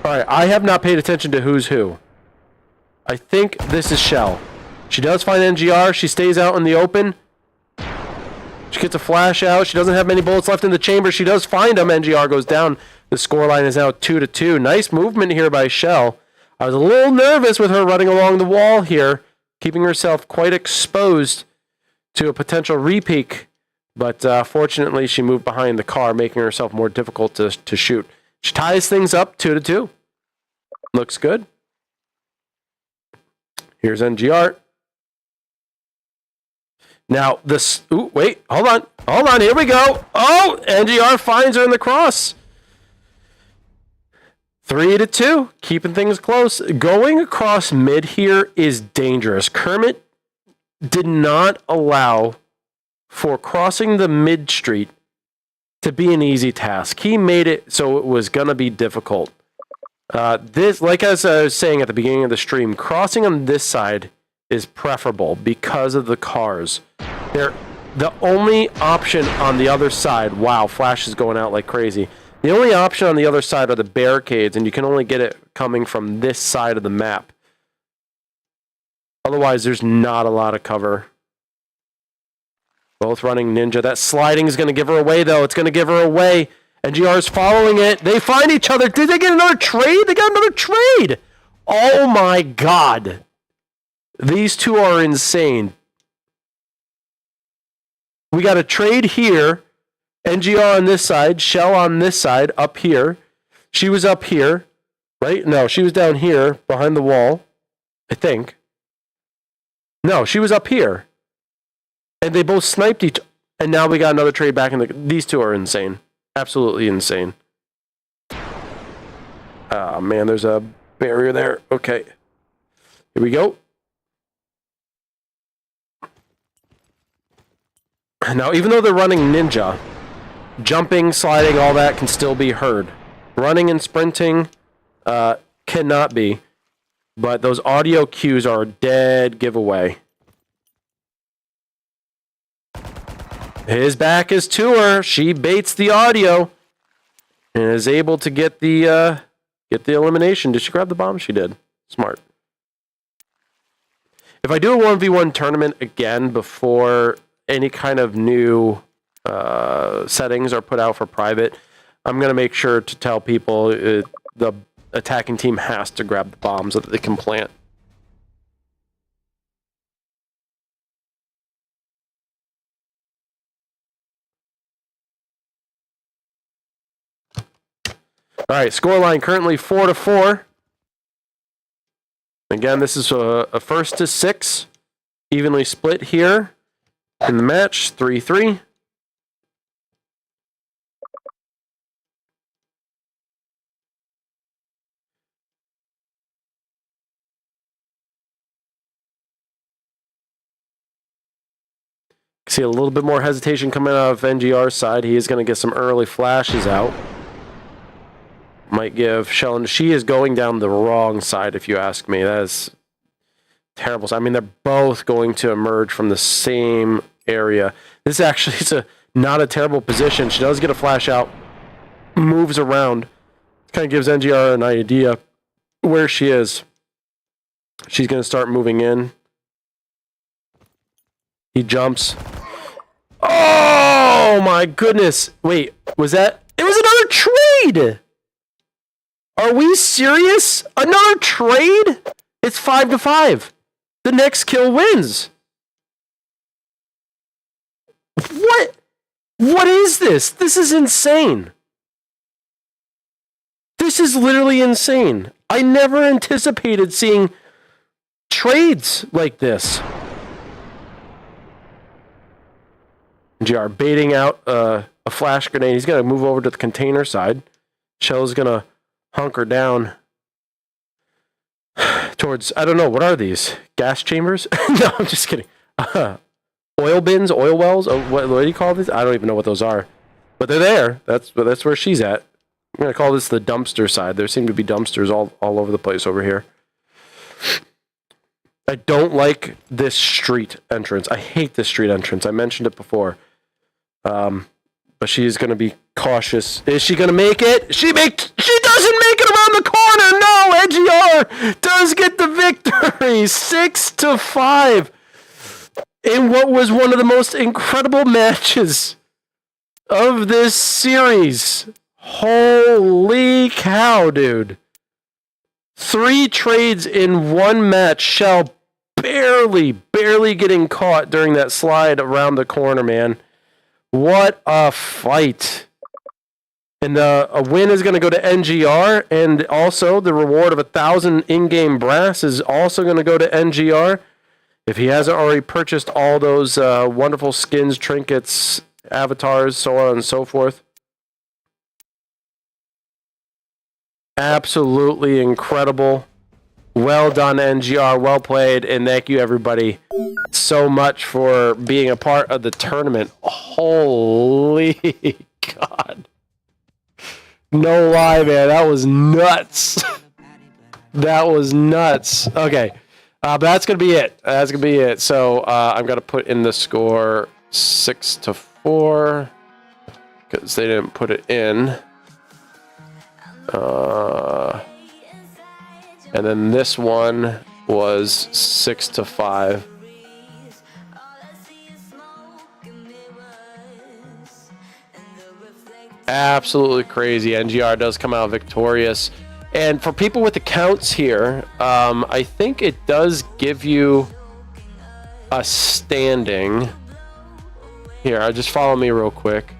Alright, I have not paid attention to who's who. I think this is Shell. She does find NGR. She stays out in the open. She gets a flash out. She doesn't have many bullets left in the chamber. She does find him. NGR goes down. The scoreline is now 2-2. Nice movement here by Shell. I was a little nervous with her running along the wall here, keeping herself quite exposed to a potential repeak. But fortunately, she moved behind the car, making herself more difficult to shoot. She ties things up 2-2. Looks good. Here's NGR. Now, this... Ooh, wait. Hold on. Here we go. Oh, NGR finds her in the cross. 3-2. Keeping things close. Going across mid here is dangerous. Kermit did not allow for crossing the mid street to be an easy task. He made it so it was going to be difficult. This, like as I was saying at the beginning of the stream, crossing on this side is preferable because of the cars. The only option on the other side, wow, Flash is going out like crazy. The only option on the other side are the barricades, and you can only get it coming from this side of the map. Otherwise, there's not a lot of cover. Both running Ninja. That sliding is going to give her away, though. It's going to give her away. NGR is following it. They find each other. Did they get another trade? They got another trade. Oh, my God. These two are insane. We got a trade here. NGR on this side. Shell on this side. Up here. She was up here. Right? No, she was down here behind the wall. I think. No, she was up here. And they both sniped each. And now we got another trade back in the... These two are insane. Absolutely insane. Ah, man, there's a barrier there. Okay. Here we go. Now, even though they're running Ninja, jumping, sliding, all that can still be heard. Running and sprinting cannot be. But those audio cues are a dead giveaway. His back is to her. She baits the audio and is able to get the elimination. Did she grab the bomb? She did. Smart. if I do a 1v1 tournament again before any kind of new settings are put out for private, I'm going to make sure to tell people the attacking team has to grab the bombs so that they can plant. All right, scoreline currently 4-4. Again, this is a first to 6, evenly split here in the match, 3-3. See a little bit more hesitation coming out of NGR's side. He is going to get some early flashes out. Might give Shell, she is going down the wrong side, if you ask me. That is terrible. I mean, they're both going to emerge from the same area. This actually is not a terrible position. She does get a flash out, moves around. Kind of gives NGR an idea where she is. She's going to start moving in. He jumps. Oh my goodness. Wait, was that? It was another trade! Are we serious? Another trade? It's 5-5. The next kill wins. What? What is this? This is insane. This is literally insane. I never anticipated seeing trades like this. GR baiting out a flash grenade. He's going to move over to the container side. Shell's going to hunker down towards, I don't know, what are these? Gas chambers? No, I'm just kidding. Oil bins, oil wells? Oh, what do you call these? I don't even know what those are. But they're there. That's where she's at. I'm going to call this the dumpster side. There seem to be dumpsters all over the place over here. I don't like this street entrance. I hate this street entrance. I mentioned it before. But she's going to be cautious. Is she going to make it? She doesn't make it around the corner. No, NGR does get the victory. 6-5. In what was one of the most incredible matches of this series. Holy cow, dude. 3 trades in one match. Shell barely getting caught during that slide around the corner, man. What a fight. And a win is going to go to NGR, and also the reward of 1,000 in-game brass is also going to go to NGR. If he hasn't already purchased all those wonderful skins, trinkets, avatars, so on and so forth. Absolutely incredible. Well done, NGR. Well played. And thank you, everybody, so much for being a part of the tournament. Holy God. No lie, man. That was nuts. That was nuts. Okay. But that's going to be it. That's going to be it. So I'm going to put in the score 6-4 because they didn't put it in. And then this one was 6-5. Absolutely crazy. NGR does come out victorious. And for people with accounts here, I think it does give you a standing. Here, just follow me real quick.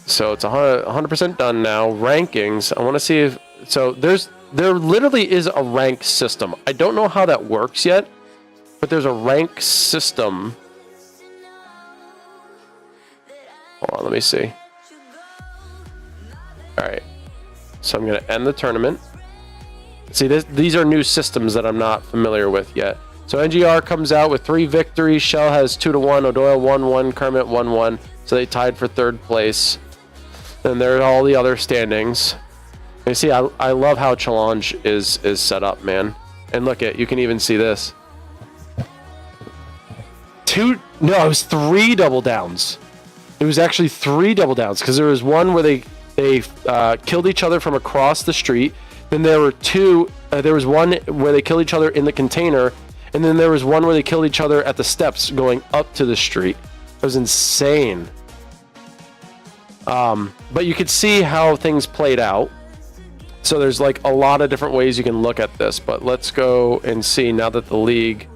So it's 100% done now. Rankings. I want to see if so. There literally is a rank system. I don't know how that works yet, but there's a rank system. Hold on, let me see. All right. So I'm going to end the tournament. See, these are new systems that I'm not familiar with yet. So NGR comes out with 3 victories. Shell has 2-1. O'Doyle 1-1. Kermit 1-1. So they tied for 3rd place. And there are all the other standings. You see, I love how Challenge is set up, man. And look at, you can even see this. It was 3 double downs. It was actually 3 double downs because there was one where they killed each other from across the street. Then there were two. There was one where they killed each other in the container, and then there was one where they killed each other at the steps going up to the street. It was insane. But you could see how things played out. So there's like a lot of different ways you can look at this. But let's go and see now that the league.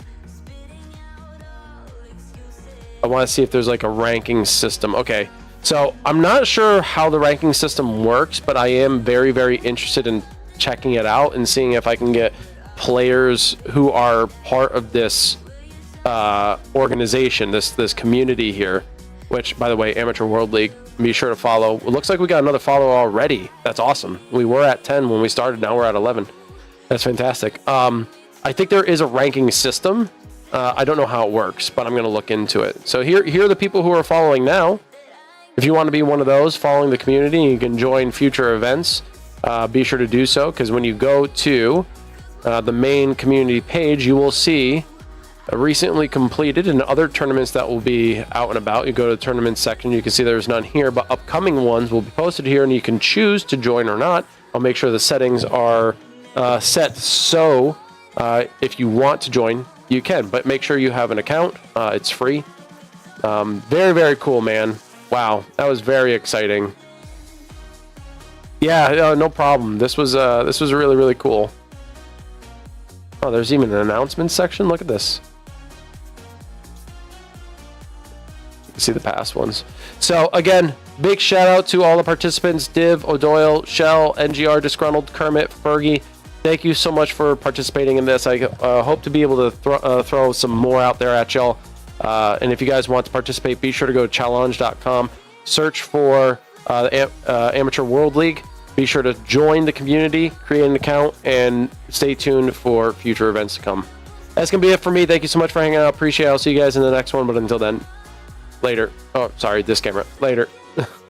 I want to see if there's like a ranking system. Okay, so I'm not sure how the ranking system works, but I am very, very interested in checking it out and seeing if I can get players who are part of this organization, this community here, which, by the way, Amateur World League, be sure to follow. It looks like we got another follower already. That's awesome. We were at 10 when we started. Now we're at 11. That's fantastic. I think there is a ranking system. I don't know how it works, but I'm going to look into it. So here are the people who are following now. If you want to be one of those following the community, you can join future events. Be sure to do so, because when you go to the main community page, you will see recently completed and other tournaments that will be out and about. You go to the tournament section, you can see there's none here, but upcoming ones will be posted here, and you can choose to join or not. I'll make sure the settings are set so if you want to join, you can, but make sure you have an account. It's free. Very, very cool, man. Wow, that was very exciting. Yeah, no problem. This was really, really cool. Oh, there's even an announcement section. Look at this. You can see the past ones. So again, big shout out to all the participants: Div, O'Doyle, Shell, NGR, Disgruntled, Kermit, Fergie. Thank you so much for participating in this. I hope to be able to throw some more out there at y'all. And if you guys want to participate, be sure to go to challenge.com, search for Amateur World League. Be sure to join the community, create an account, and stay tuned for future events to come. That's going to be it for me. Thank you so much for hanging out. Appreciate it. I'll see you guys in the next one. But until then, later. Oh, sorry, this camera. Later.